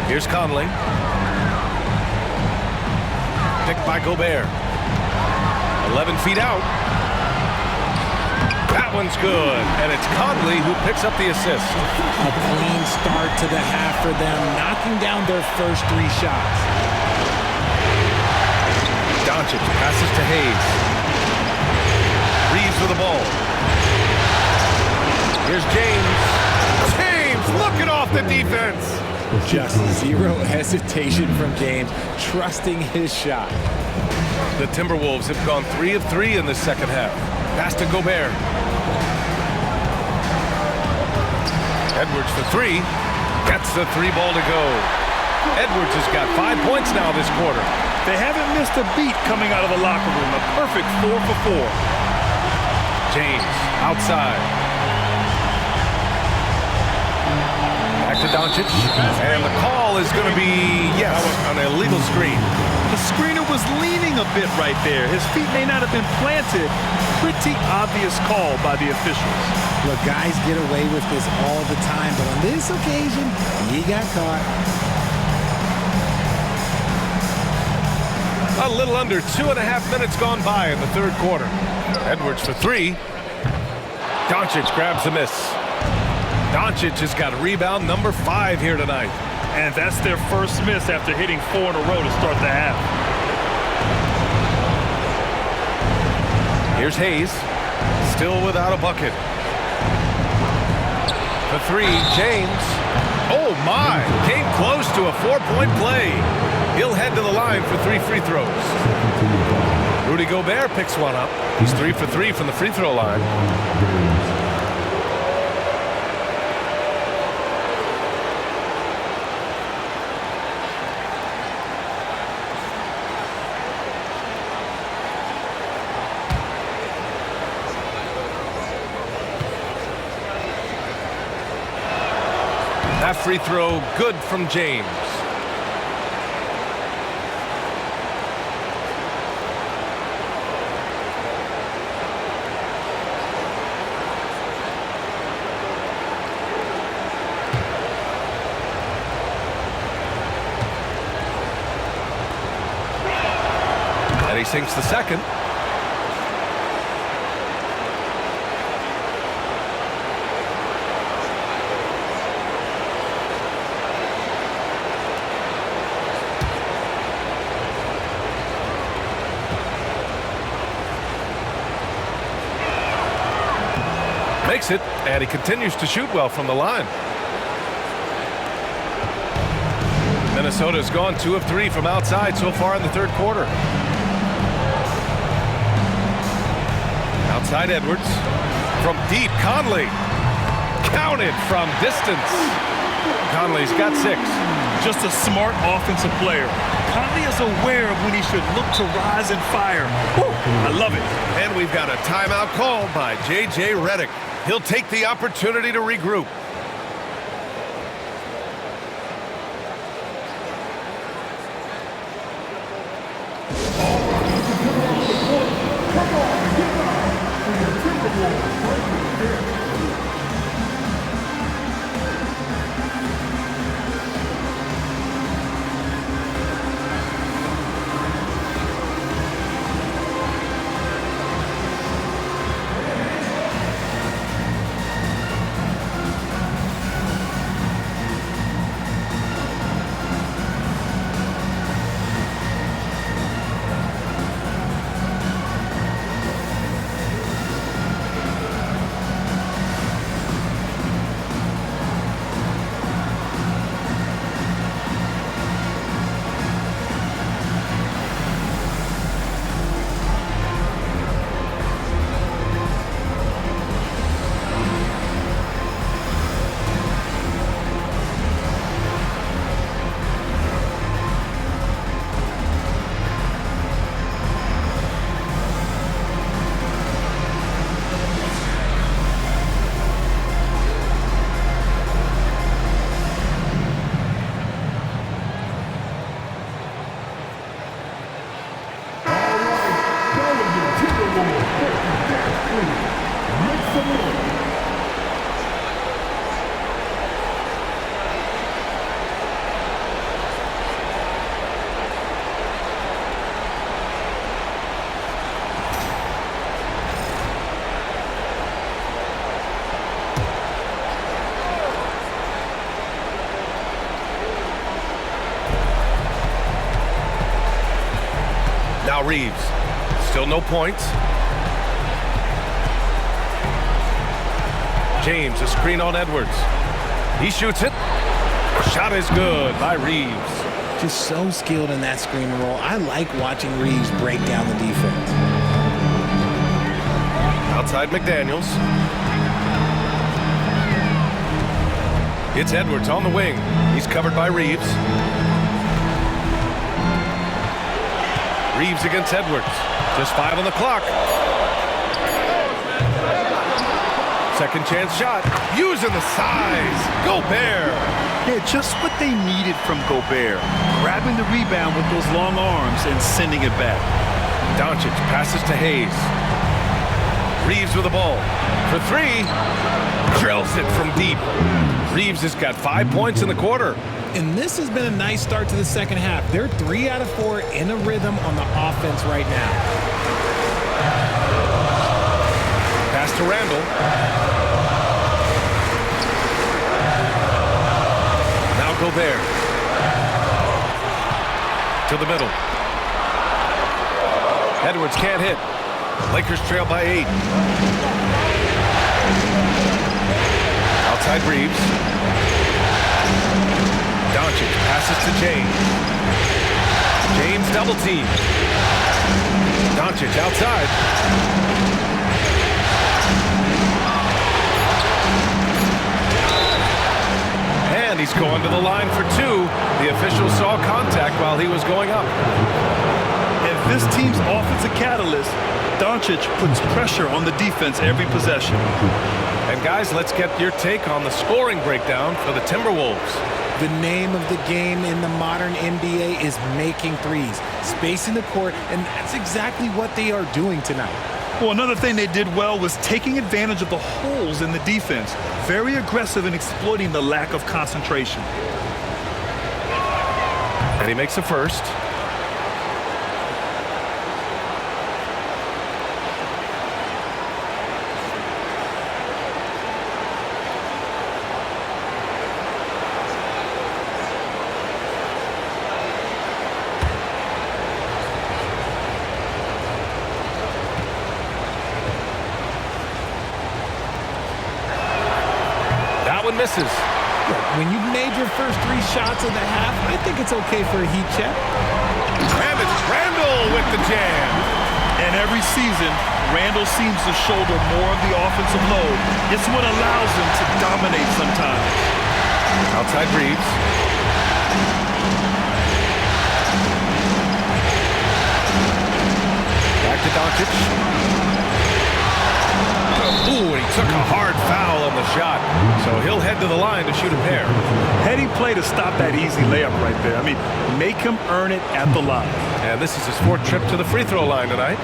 Here's Conley. Picked by Gobert. 11 feet out. That one's good, and it's Conley who picks up the assist. A clean start to the half for them, knocking down their first 3 shots. Doncic passes to Hayes. Reeves with the ball. Here's James. James looking off the defense. Just zero hesitation from James, trusting his shot. The Timberwolves have gone 3 of 3 in the second half. Pass to Gobert. Edwards for 3. Gets the 3 ball to go. Edwards has got 5 points now this quarter. They haven't missed a beat coming out of the locker room. A perfect 4 for 4. James outside. Back to Doncic. And the call is going to be, yes, an illegal screen. The screener was leaning a bit right there. His feet may not have been planted. Pretty obvious call by the officials. Look, guys get away with this all the time, but on this occasion, he got caught. A little under 2.5 minutes gone by in the third quarter. Edwards for 3. Doncic grabs the miss. Doncic has got rebound number 5 here tonight. And that's their first miss after hitting 4 in a row to start the half. Here's Hayes, still without a bucket. For 3, James. Oh my, came close to a 4-point play. He'll head to the line for 3 free throws. Rudy Gobert picks one up. He's 3 for 3 from the free throw line. Half free throw, good from James. And he sinks the second. Makes it, and he continues to shoot well from the line. Minnesota's gone 2 of 3 from outside so far in the third quarter. Outside Edwards. From deep, Conley. Counted from distance. Conley's got 6. Just a smart offensive player. Conley is aware of when he should look to rise and fire. Woo, I love it. And we've got a timeout called by J.J. Redick. He'll take the opportunity to regroup. Now Reeves. Still no points. James, a screen on Edwards. He shoots it. Shot is good by Reeves. Just so skilled in that screen and roll. I like watching Reeves break down the defense. Outside McDaniels. It's Edwards on the wing. He's covered by Reeves. Reeves against Edwards. Just 5 on the clock. Second chance shot. Using the size. Gobert. Yeah, just what they needed from Gobert. Grabbing the rebound with those long arms and sending it back. Doncic passes to Hayes. Reeves with the ball. For 3. Drills it from deep. Reeves has got 5 points in the quarter. And this has been a nice start to the second half. They're 3 out of 4 in a rhythm on the offense right now. Pass to Randall. Now Gobert. To the middle. Edwards can't hit. Lakers trail by 8. Outside Reeves. Doncic passes to James. James double team. Doncic outside. And he's going to the line for 2. The official saw contact while he was going up. If this team's offensive catalyst, Doncic puts pressure on the defense every possession. And guys, let's get your take on the scoring breakdown for the Timberwolves. The name of the game in the modern NBA is making threes, spacing the court, and that's exactly what they are doing tonight. Well, another thing they did well was taking advantage of the holes in the defense. Very aggressive in exploiting the lack of concentration. And he makes the first. One misses. When you've made your first 3 shots of the half, I think it's okay for a heat check. And it's Randall with the jam. And every season, Randall seems to shoulder more of the offensive load. It's what allows him to dominate sometimes. Outside Reeves. Back to Doncic. Ooh, and he took a hard foul on the shot. So he'll head to the line to shoot a pair. Heady play to stop that easy layup right there. I mean, make him earn it at the line. And this is his 4th trip to the free throw line tonight.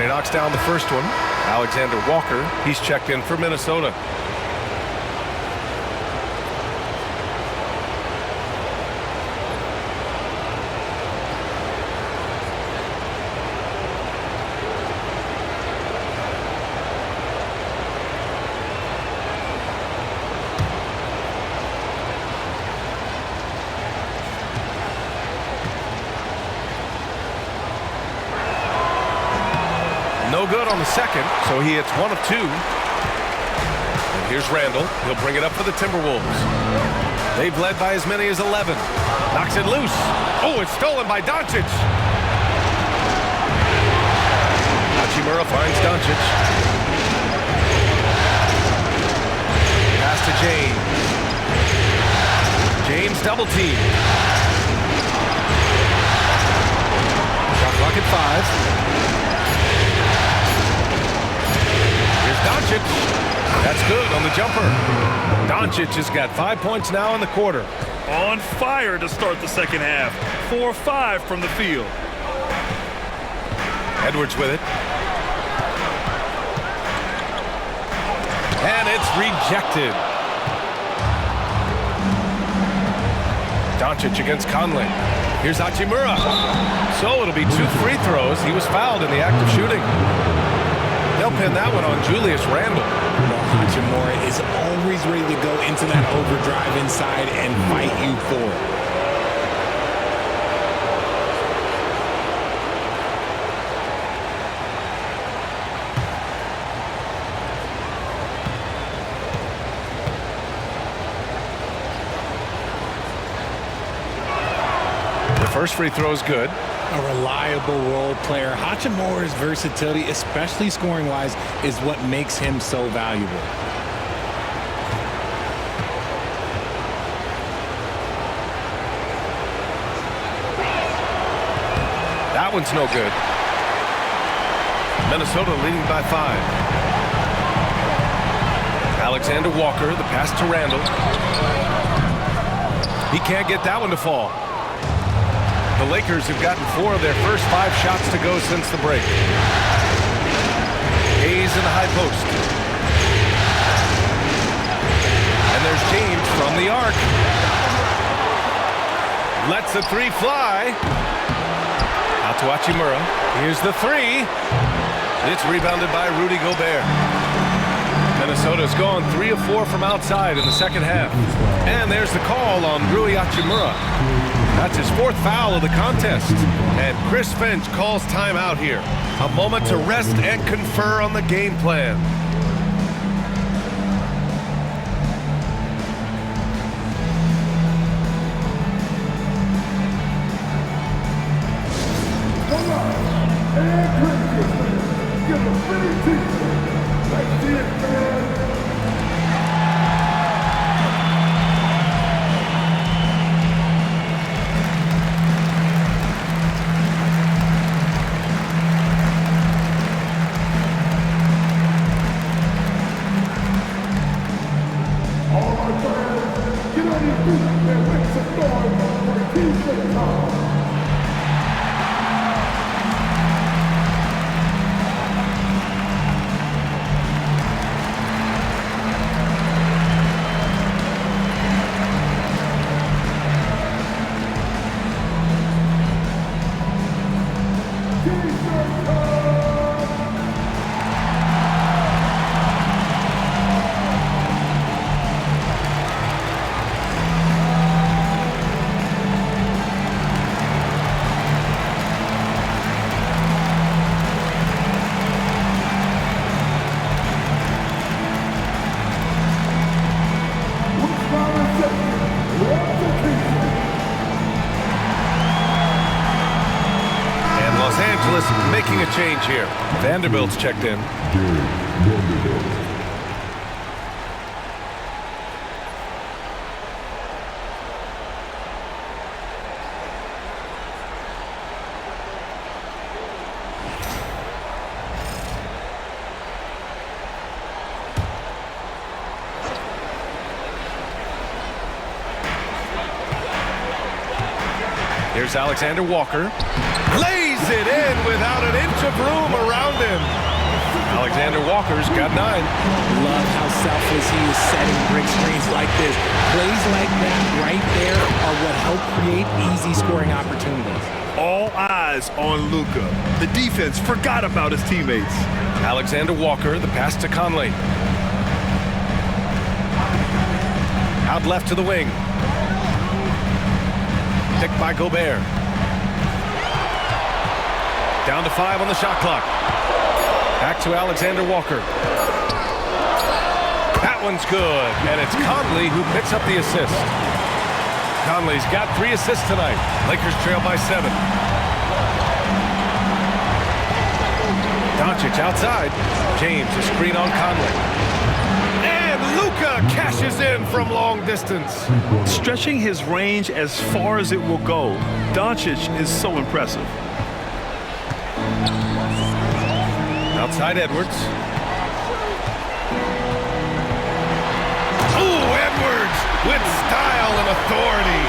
Knocks down the first one. Alexander Walker, he's checked in for Minnesota. No good on the second, so he hits 1 of 2. And here's Randall. He'll bring it up for the Timberwolves. They've led by as many as 11. Knocks it loose. Oh, it's stolen by Doncic. Hachimura finds Doncic. Pass to James. James double team. Shot clock at 5. Doncic. That's good on the jumper. Doncic has got 5 points now in the quarter. On fire to start the second half. 4 of 5 from the field. Edwards with it. And it's rejected. Doncic against Conley. Here's Hachimura. So it'll be 2 free throws. He was fouled in the act of shooting. They'll pin that one on Julius Randle. Hachimura is always ready to go into that overdrive inside and fight you for it. The first free throw is good. A reliable role player. Hachimura's versatility, especially scoring-wise, is what makes him so valuable. That one's no good. Minnesota leading by 5. Alexander Walker, the pass to Randall. He can't get that one to fall. The Lakers have gotten 4 of their first 5 shots to go since the break. Hayes in the high post. And there's James from the arc. Lets the 3 fly. Out to Hachimura. Here's the 3. It's rebounded by Rudy Gobert. Minnesota's gone 3 of 4 from outside in the second half. And there's the call on Rui Hachimura. That's his 4th foul of the contest. And Chris Finch calls timeout here. A moment to rest and confer on the game plan. And criticism. Let's see it, man. All right, fans, get on your feet and make some noise for the team showdown. Los Angeles making a change here. Vanderbilt's checked in. Here's Alexander Walker. Lays it in without an inch of room around him. Alexander Walker's got 9. Love how selfless he is setting brick screens like this. Plays like that right there are what help create easy scoring opportunities. All eyes on Luka. The defense forgot about his teammates. Alexander Walker, the pass to Conley. Out left to the wing. Picked by Gobert. Down to 5 on the shot clock. Back to Alexander Walker. That one's good, and it's Conley who picks up the assist. Conley's got 3 assists tonight. Lakers trail by 7. Doncic outside. James, a screen on Conley. And Luka cashes in from long distance. Stretching his range as far as it will go. Doncic is so impressive. Outside Edwards. Ooh, Edwards with style and authority.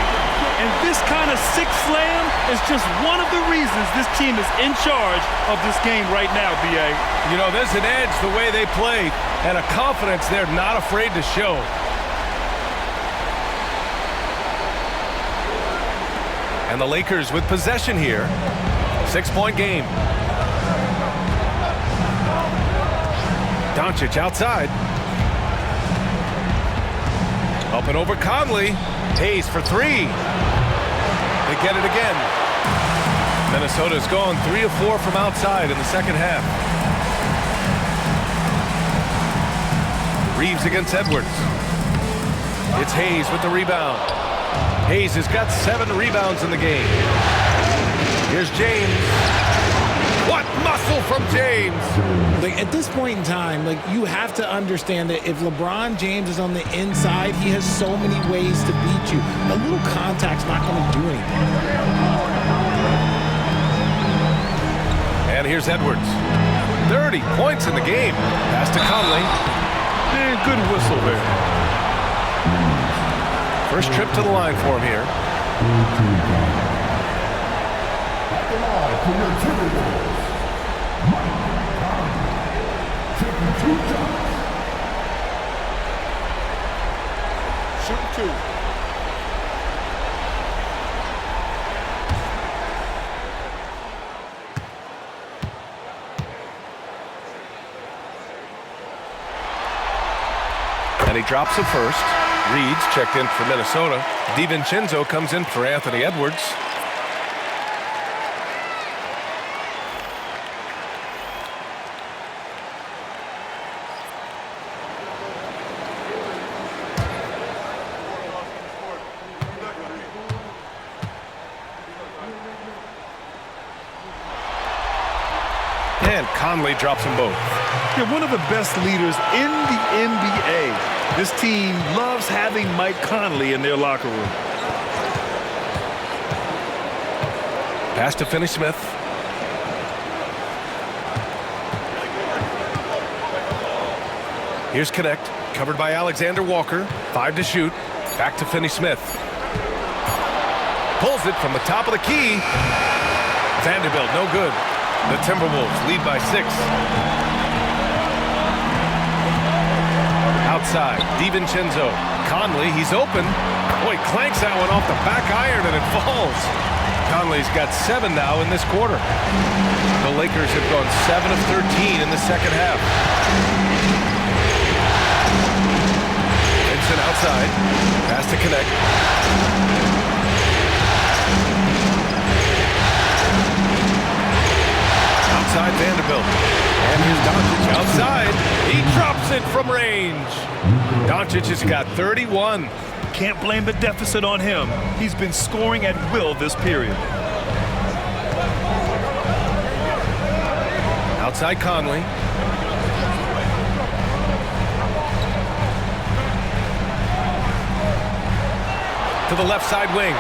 And this kind of sick slam is just one of the reasons this team is in charge of this game right now, B.A. You know, there's an edge the way they play and a confidence they're not afraid to show. And the Lakers with possession here. 6-point game. Doncic outside. Up and over Conley. Hayes for 3. They get it again. Minnesota's gone 3 of 4 from outside in the second half. Reeves against Edwards. It's Hayes with the rebound. Hayes has got 7 rebounds in the game. Here's James. What muscle from James! Like, at this point in time, like, you have to understand that if LeBron James is on the inside, he has so many ways to beat you. A little contact's not going to do anything. And here's Edwards. 30 points in the game. Pass to Conley. And good whistle there. First trip to the line for him here. At the line for your Timberwolves, taking 2 shots. Shoot 2. And he drops it first. Reed's checked in for Minnesota. DiVincenzo comes in for Anthony Edwards. And Conley drops them both. They're one of the best leaders in the NBA. This team loves having Mike Conley in their locker room. Pass to Finney-Smith. Here's Connect, covered by Alexander Walker. 5 to shoot. Back to Finney-Smith. Pulls it from the top of the key. Vanderbilt, no good. The Timberwolves lead by 6. Outside, DiVincenzo. Conley, he's open. Boy, clanks that one off the back iron and it falls. Conley's got 7 now in this quarter. The Lakers have gone 7 of 13 in the second half. Vincent outside. Pass to Connect. Outside Vanderbilt. And here's Doncic outside. He drops it from range. Doncic has got 31. Can't blame the deficit on him. He's been scoring at will this period. Outside Conley. To the left side wing.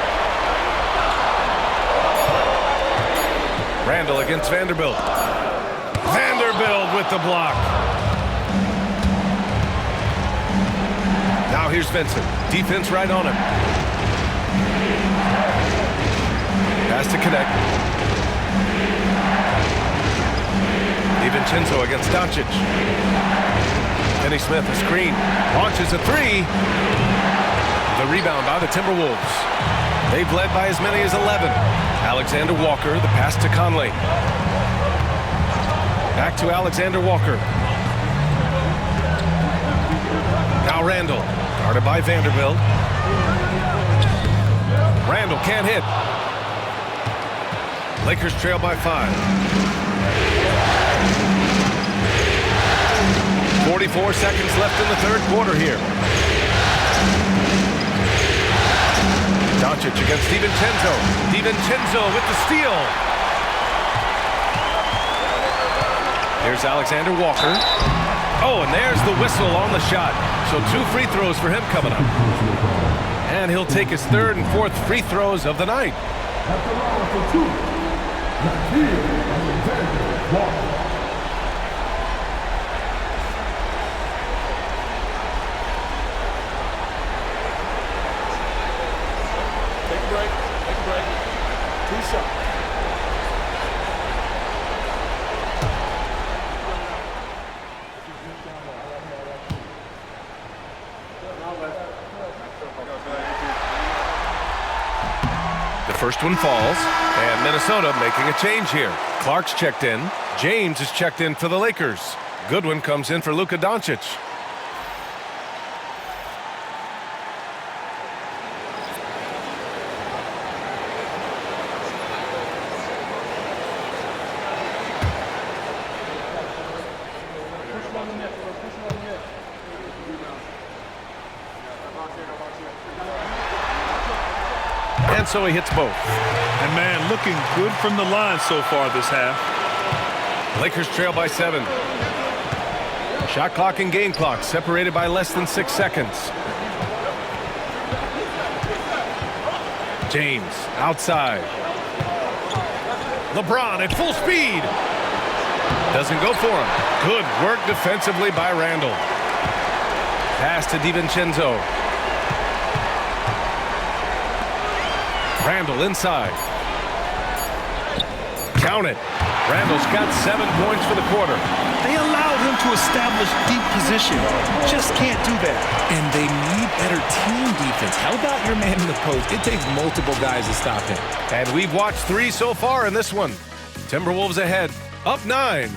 Randall against Vanderbilt. Vanderbilt with the block. Now here's Vincent. Defense right on him. Pass to Connect. DiVincenzo against Doncic. Finney-Smith, a screen. Launches a 3. The rebound by the Timberwolves. They've led by as many as 11. Alexander Walker, the pass to Conley. Back to Alexander Walker. Now Randall, guarded by Vanderbilt. Randall can't hit. Lakers trail by 5. 44 seconds left in the third quarter here. Doncic against DiVincenzo. DiVincenzo with the steal. Here's Alexander Walker. Oh, and there's the whistle on the shot. So 2 free throws for him coming up. And he'll take his 3rd and 4th free throws of the night. At the line for 2, Alexander Walker. Take a break. Take a break. 2 shots. The first one falls, and Minnesota making a change here. Clark's checked in. James is checked in for the Lakers. Goodwin comes in for Luka Doncic. And so he hits both. And man, looking good from the line so far this half. Lakers trail by 7. Shot clock and game clock separated by less than 6 seconds. James outside. LeBron at full speed. Doesn't go for him. Good work defensively by Randall. Pass to DiVincenzo. Randall inside. Count it. Randall's got 7 points for the quarter. They allowed him to establish deep position. Just can't do that. And they need better team defense. How about your man in the post? It takes multiple guys to stop him. And we've watched 3 so far in this one. Timberwolves ahead, up 9.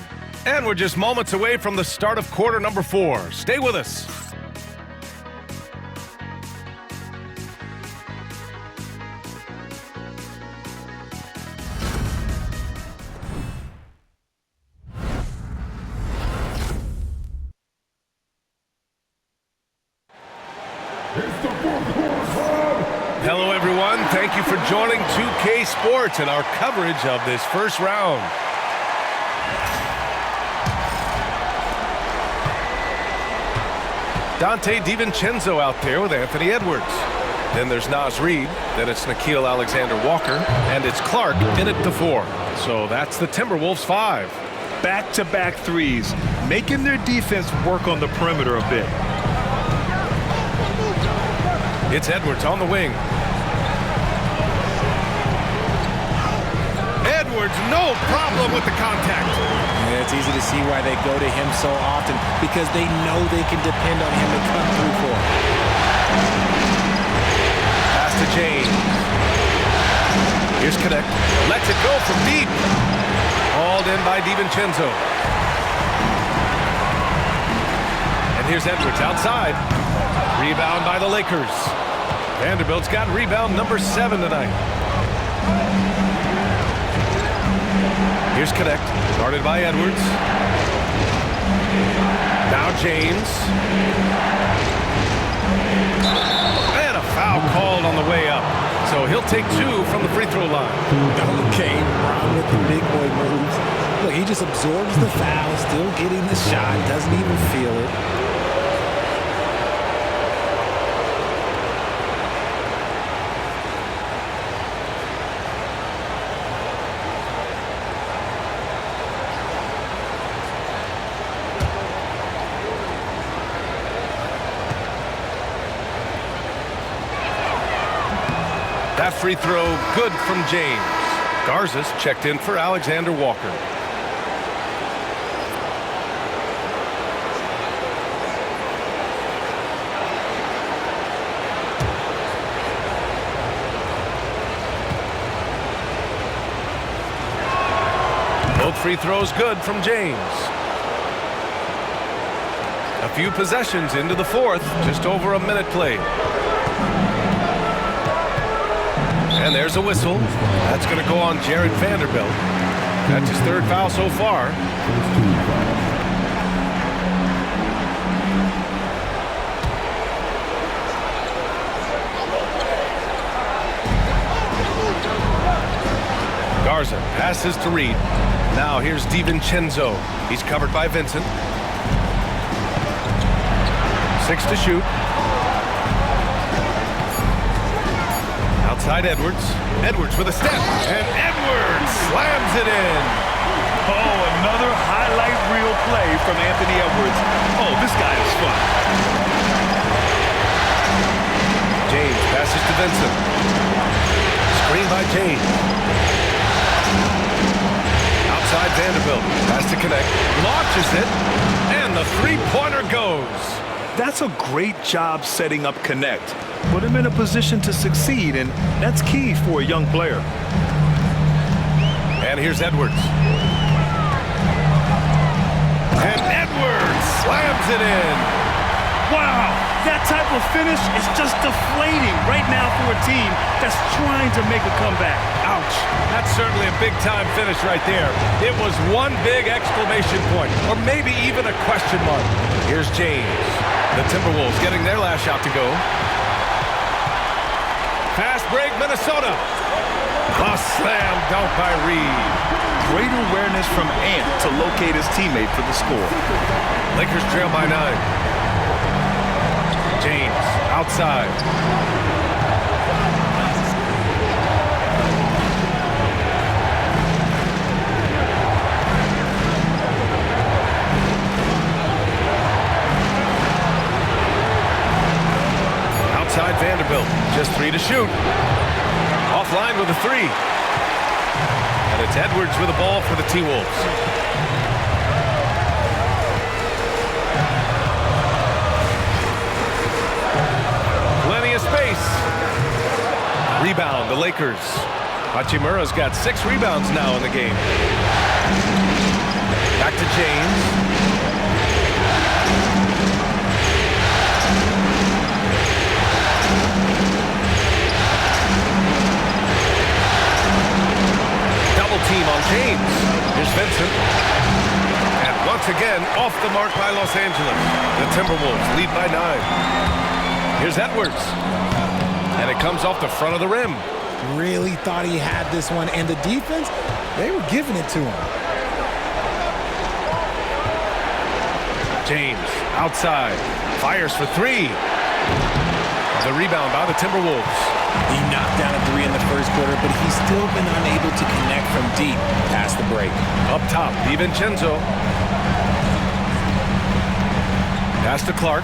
And we're just moments away from the start of quarter number 4. Stay with us. Hello, everyone. Thank you for joining 2K Sports and our coverage of this first round. Dante DiVincenzo out there with Anthony Edwards. Then there's Naz Reid. Then it's Nickeil Alexander-Walker. And it's Clark in at the 4. So that's the Timberwolves 5. Back-to-back threes, making their defense work on the perimeter a bit. It's Edwards on the wing. Edwards, no problem with the contact. Yeah, it's easy to see why they go to him so often, because they know they can depend on him to come through for them. Pass to James. Here's Connect. Lets it go from deep. Hauled in by DiVincenzo. And here's Edwards outside. Rebound by the Lakers. Vanderbilt's got rebound number 7 tonight. Here's Connect, guarded by Edwards. Now James. And a foul called on the way up. So he'll take 2 from the free throw line. Okay, Brown with the big boy moves. Look, he just absorbs the foul, still getting the shot, doesn't even feel it. That free throw good from James. Garza's checked in for Alexander Walker. Both free throws good from James. A few possessions into the 4th, just over a minute played. And there's a whistle. That's going to go on Jared Vanderbilt. That's his 3rd foul so far. Garza passes to Reid. Now here's DiVincenzo. He's covered by Vincent. 6 to shoot. Outside Edwards. Edwards with a step. And Edwards slams it in. Oh, another highlight reel play from Anthony Edwards. Oh, this guy is fun. James passes to Vincent. Screen by James. Outside Vanderbilt. Pass to Connect. Launches it. And the three-pointer goes. That's a great job setting up Connect. Put him in a position to succeed, and that's key for a young player. And here's Edwards. And Edwards slams it in. Wow, that type of finish is just deflating right now for a team that's trying to make a comeback. Ouch. That's certainly a big-time finish right there. It was one big exclamation point, or maybe even a question mark. Here's James. The Timberwolves getting their last shot to go. Fast break, Minnesota. A slam dunk by Reid. Great awareness from Ant to locate his teammate for the score. Lakers trail by 9. James outside. Outside Vanderbilt, just 3 to shoot. Offline with a 3. And it's Edwards with the ball for the T-Wolves. Plenty of space. Rebound, the Lakers. Hachimura's got 6 rebounds now in the game. Back to James. Team on James. Here's Vincent. And once again, off the mark by Los Angeles. The Timberwolves lead by 9. Here's Edwards. And it comes off the front of the rim. Really thought he had this one. And the defense, they were giving it to him. James outside. Fires for three. The rebound by the Timberwolves. He knocked down a three in the first quarter, but he's still been unable to connect from deep past the break. Up top, DiVincenzo. Pass to Clark.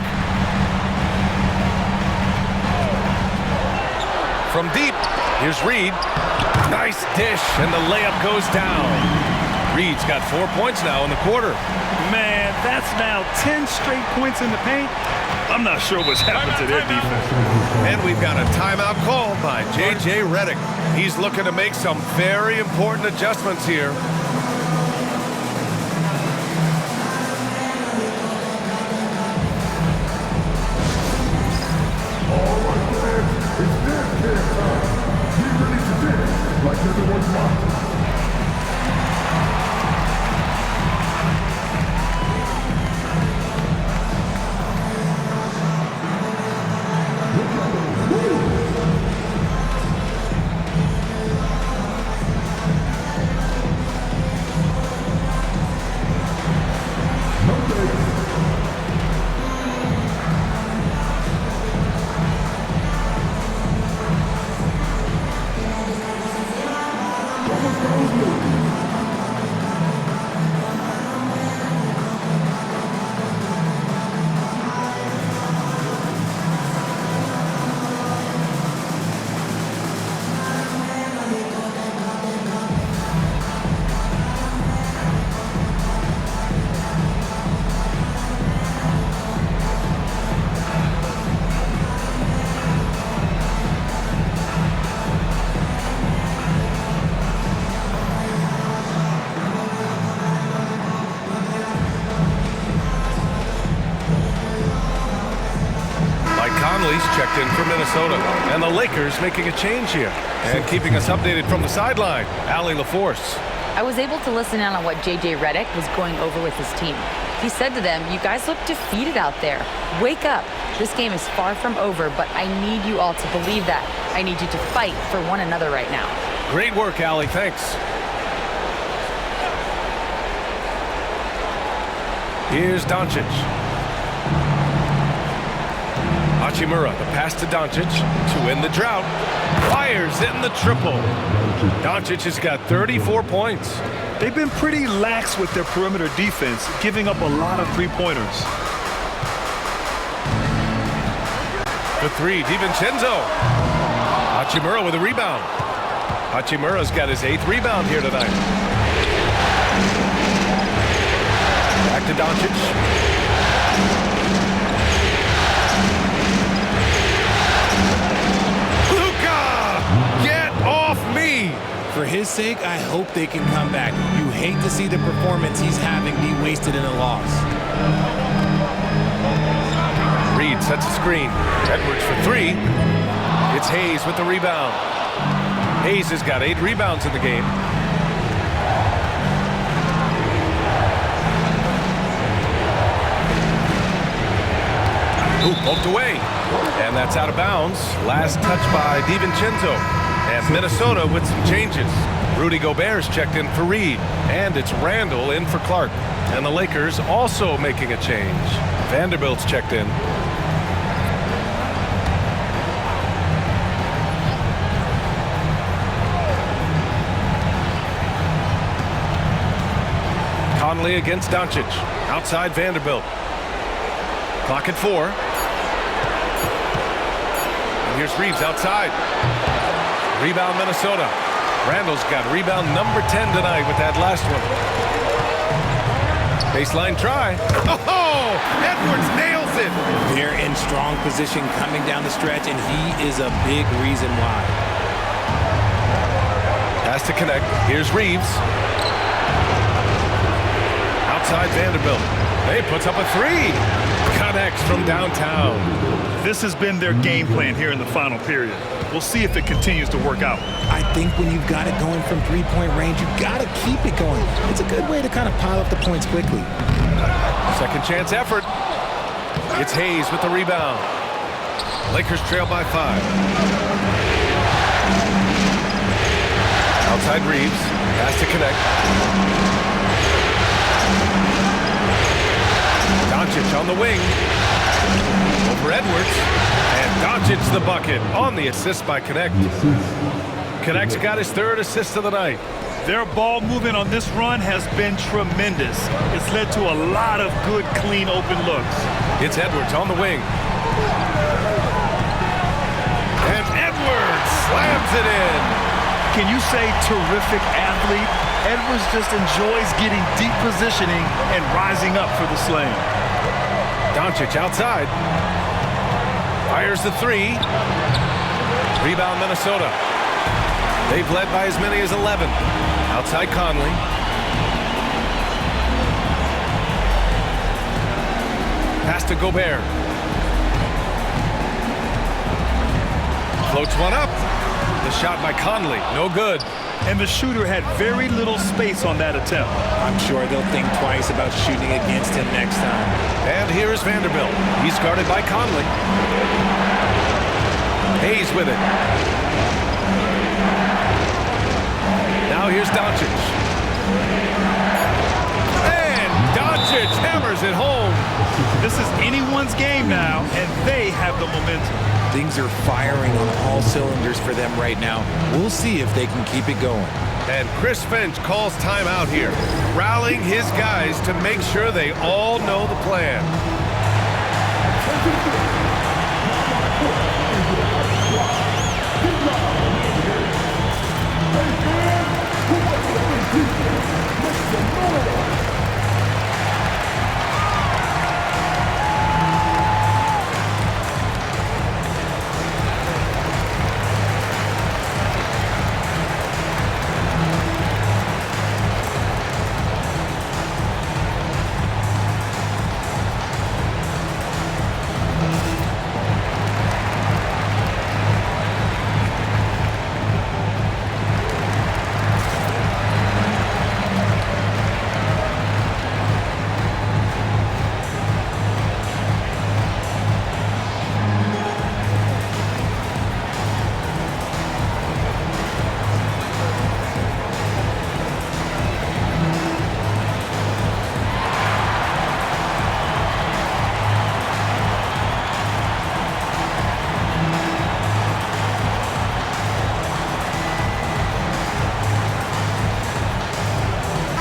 From deep, here's Reed. Nice dish, and the layup goes down. Reed's got 4 points now in the quarter. Man, that's now 10 straight points in the paint. I'm not sure what's happened to their defense. And we've got a timeout called by J.J. Redick. He's looking to make some very important adjustments here. All right, fans, it's dance camp time. Get ready to dance like everyone's watching. Checked in for Minnesota. And the Lakers making a change here. And keeping us updated from the sideline, Allie LaForce. I was able to listen in on what J.J. Redick was going over with his team. He said to them, "You guys look defeated out there. Wake up. This game is far from over, but I need you all to believe that. I need you to fight for one another right now." Great work, Allie. Thanks. Here's Doncic. Hachimura, the pass to Doncic to end the drought. Fires in the triple. Doncic has got 34 points. They've been pretty lax with their perimeter defense, giving up a lot of three-pointers. For three, DiVincenzo. Hachimura with a rebound. Hachimura's got his 8th rebound here tonight. Back to Doncic. For his sake, I hope they can come back. You hate to see the performance he's having be wasted in a loss. Reed sets a screen. Edwards for three. It's Hayes with the rebound. Hayes has got 8 rebounds in the game. Ooh, poked away. And that's out of bounds. Last touch by DiVincenzo. And Minnesota with some changes. Rudy Gobert's checked in for Reed. And it's Randall in for Clark. And the Lakers also making a change. Vanderbilt's checked in. Conley against Doncic. Outside Vanderbilt. Clock at 4. And here's Reeves outside. Rebound Minnesota. Randall's got rebound number 10 tonight with that last one. Baseline try. Oh! Edwards nails it! They're in strong position coming down the stretch, and he is a big reason why. Has to connect. Here's Reeves. Outside Vanderbilt. He puts up a 3. Connects from downtown. This has been their game plan here in the final period. We'll see if it continues to work out. I think when you've got it going from three-point range, you've got to keep it going. It's a good way to kind of pile up the points quickly. Second chance effort. It's Hayes with the rebound. Lakers trail by 5. Outside Reeves. Has to connect. Doncic on the wing. Over Edwards. And Doncic the bucket on the assist by Connect. Connect's got his third assist of the night. Their ball movement on this run has been tremendous. It's led to a lot of good, clean, open looks. It's Edwards on the wing. And Edwards slams it in. Can you say terrific athlete? Edwards just enjoys getting deep positioning and rising up for the slam. Doncic outside. Fires the three. Rebound Minnesota. They've led by as many as 11. Outside Conley. Pass to Gobert. Floats one up. The shot by Conley, no good. And the shooter had very little space on that attempt. I'm sure they'll think twice about shooting against him next time. And here is Vanderbilt. He's guarded by Conley. Hayes with it. Now here's Doncic. And Doncic hammers it home. This is anyone's game now, and they have the momentum. Things are firing on all cylinders for them right now. We'll see if they can keep it going. And Chris Finch calls timeout here, rallying his guys to make sure they all know the plan.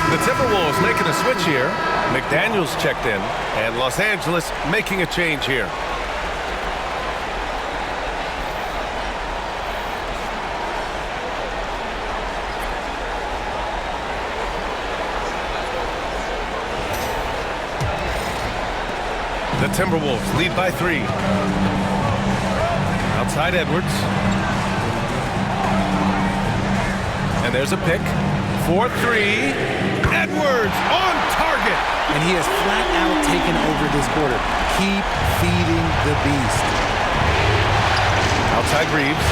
The Timberwolves making a switch here. McDaniels checked in, and Los Angeles making a change here. The Timberwolves lead by 3. Outside Edwards. And there's a pick. 4-3. Edwards on target. And he has flat out taken over this quarter. Keep feeding the beast. Outside Reeves.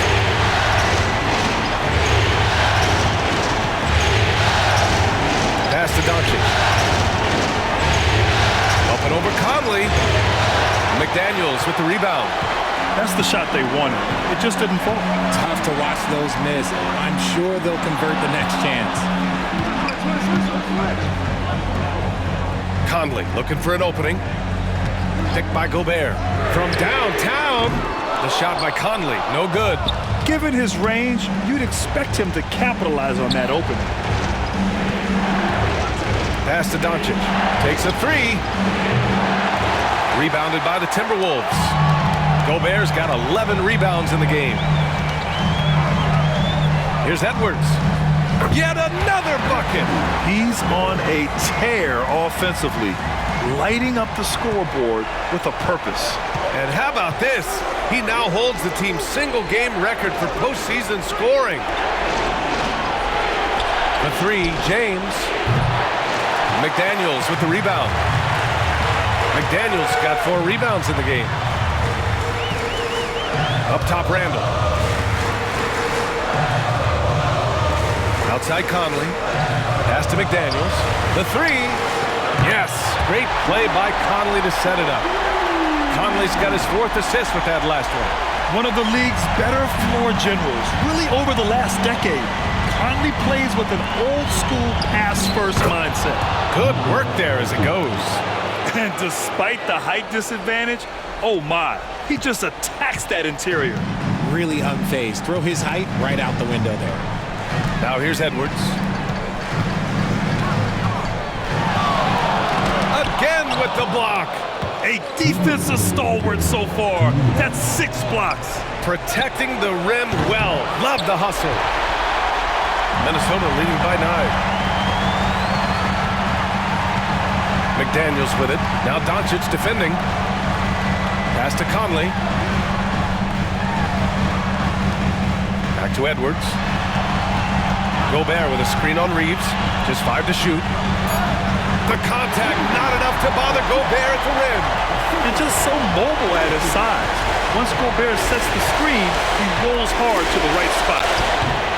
Pass to Doncic. Up and over Conley. McDaniels with the rebound. That's the shot they wanted. It just didn't fall. Tough to watch those miss. I'm sure they'll convert the next chance. Conley looking for an opening. Picked by Gobert. From downtown. The shot by Conley. No good. Given his range, you'd expect him to capitalize on that opening. Pass to Doncic. Takes a 3. Rebounded by the Timberwolves. Gobert's got 11 rebounds in the game. Here's Edwards. Yet another bucket. He's on a tear offensively, lighting up the scoreboard with a purpose. And how about this? He now holds the team's single-game record for postseason scoring. The 3, James. McDaniels with the rebound. McDaniels got 4 rebounds in the game. Up top, Randall. Outside Conley. Pass to McDaniels. The 3. Yes. Great play by Conley to set it up. Conley's got his 4th assist with that last one. One of the league's better floor generals, really over the last decade. Conley plays with an old-school pass-first mindset. Good work there as it goes. And despite the height disadvantage, oh my, he just attacks that interior. Really unfazed. Throw his height right out the window there. Now here's Edwards. Again with the block. A defensive stalwart so far. That's 6 blocks. Protecting the rim well. Love the hustle. Minnesota leading by 9. McDaniels with it. Now Doncic defending. Pass to Conley. Back to Edwards. Gobert with a screen on Reeves. Just 5 to shoot. The contact not enough to bother Gobert at the rim. And just so mobile at his size. Once Gobert sets the screen, he rolls hard to the right spot.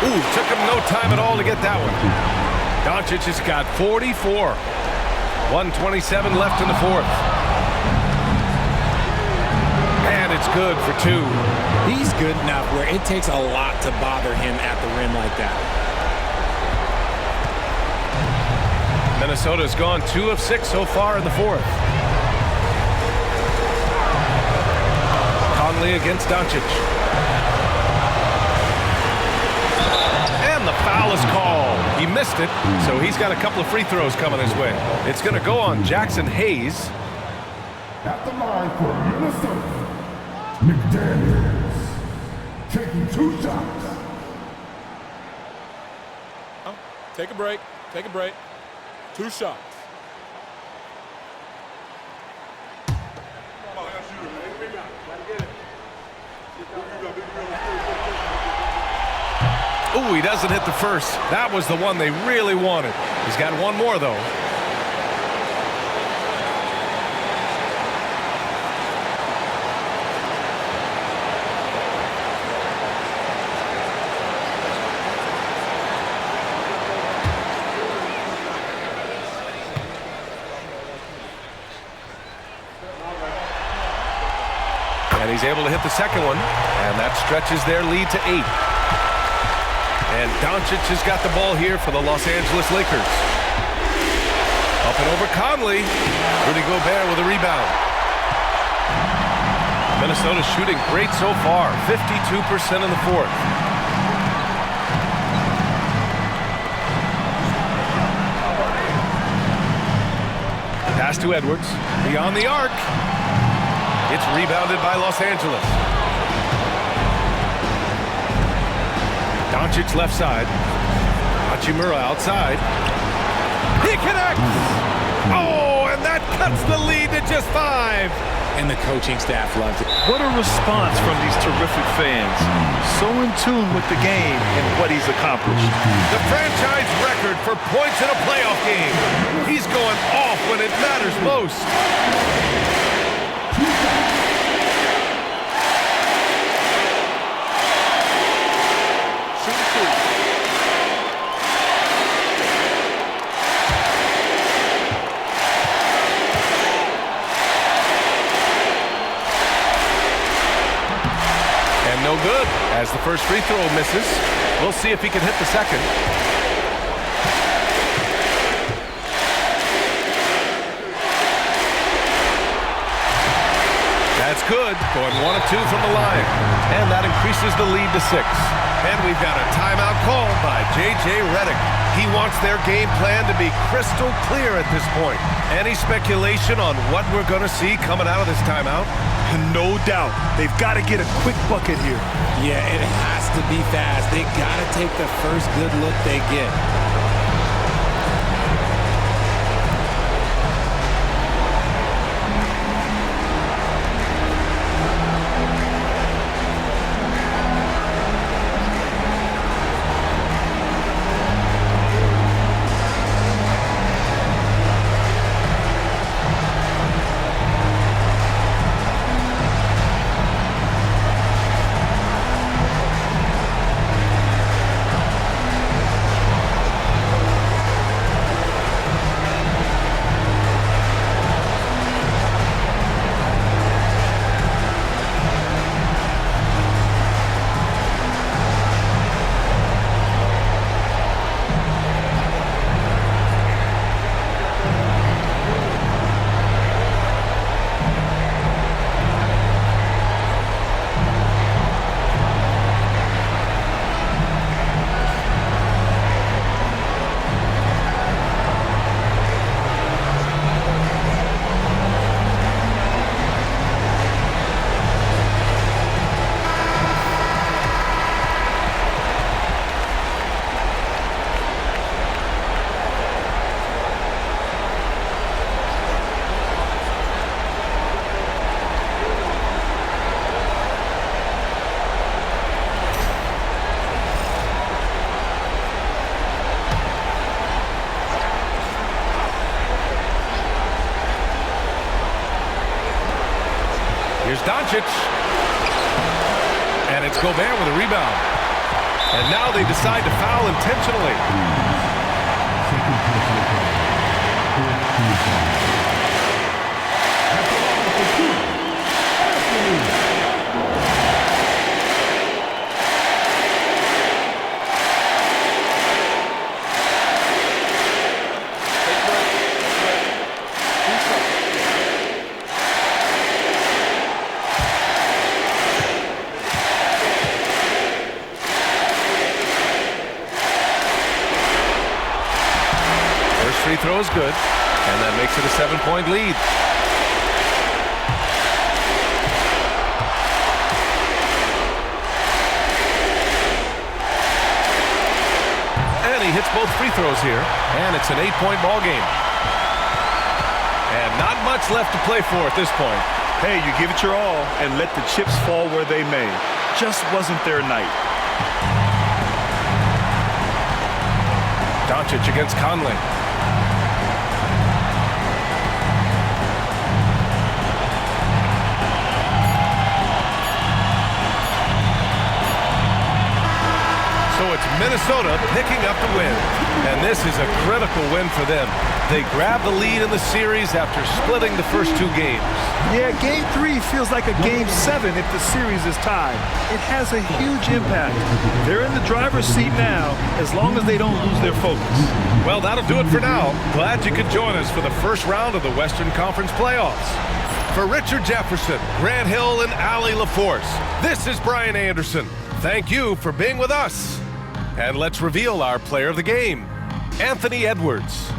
Ooh, took him no time at all to get that one. Doncic has got 44. 1:27 left in the fourth. And it's good for 2. He's good enough where it takes a lot to bother him at the rim like that. Minnesota's gone 2 of 6 so far in the fourth. Conley against Doncic. And the foul is called. He missed it, so he's got a couple of free throws coming his way. It's going to go on Jackson Hayes. At the line for Minnesota, McDaniels taking 2 shots. Take a break. Take a break. 2 shots. Ooh, he doesn't hit the first. That was the one they really wanted. He's got one more, though. And he's able to hit the second one, and that stretches their lead to 8. And Doncic has got the ball here for the Los Angeles Lakers. Up and over Conley. Rudy Gobert with a rebound. Minnesota shooting great so far, 52% in the fourth. Pass to Edwards, beyond the arc. It's rebounded by Los Angeles. Doncic left side. Hachimura outside. He connects! Oh, and that cuts the lead to just 5. And the coaching staff loves it. What a response from these terrific fans. So in tune with the game and what he's accomplished. The franchise record for points in a playoff game. He's going off when it matters most. No good as the first free throw misses. We'll see if he can hit the second. That's good. Going 1 of 2 from the line. And that increases the lead to 6. And we've got a timeout called by J.J. Redick. He wants their game plan to be crystal clear at this point. Any speculation on what we're going to see coming out of this timeout? No doubt. They've got to get a quick bucket here. Yeah, it has to be fast. They got to take the first good look they get. Doncic. And it's Gobert with a rebound. And now they decide to foul intentionally. Free throw is good, and that makes it a 7-point lead. And he hits both free throws here, and it's an 8-point ball game. And not much left to play for at this point. Hey, you give it your all and let the chips fall where they may. Just wasn't their night. Doncic against Conley. So it's Minnesota picking up the win. And this is a critical win for them. They grab the lead in the series after splitting the first two games. Yeah, Game 3 feels like a Game 7 if the series is tied. It has a huge impact. They're in the driver's seat now as long as they don't lose their focus. Well, that'll do it for now. Glad you could join us for the first round of the Western Conference playoffs. For Richard Jefferson, Grant Hill, and Allie LaForce, this is Brian Anderson. Thank you for being with us. And let's reveal our player of the game, Anthony Edwards.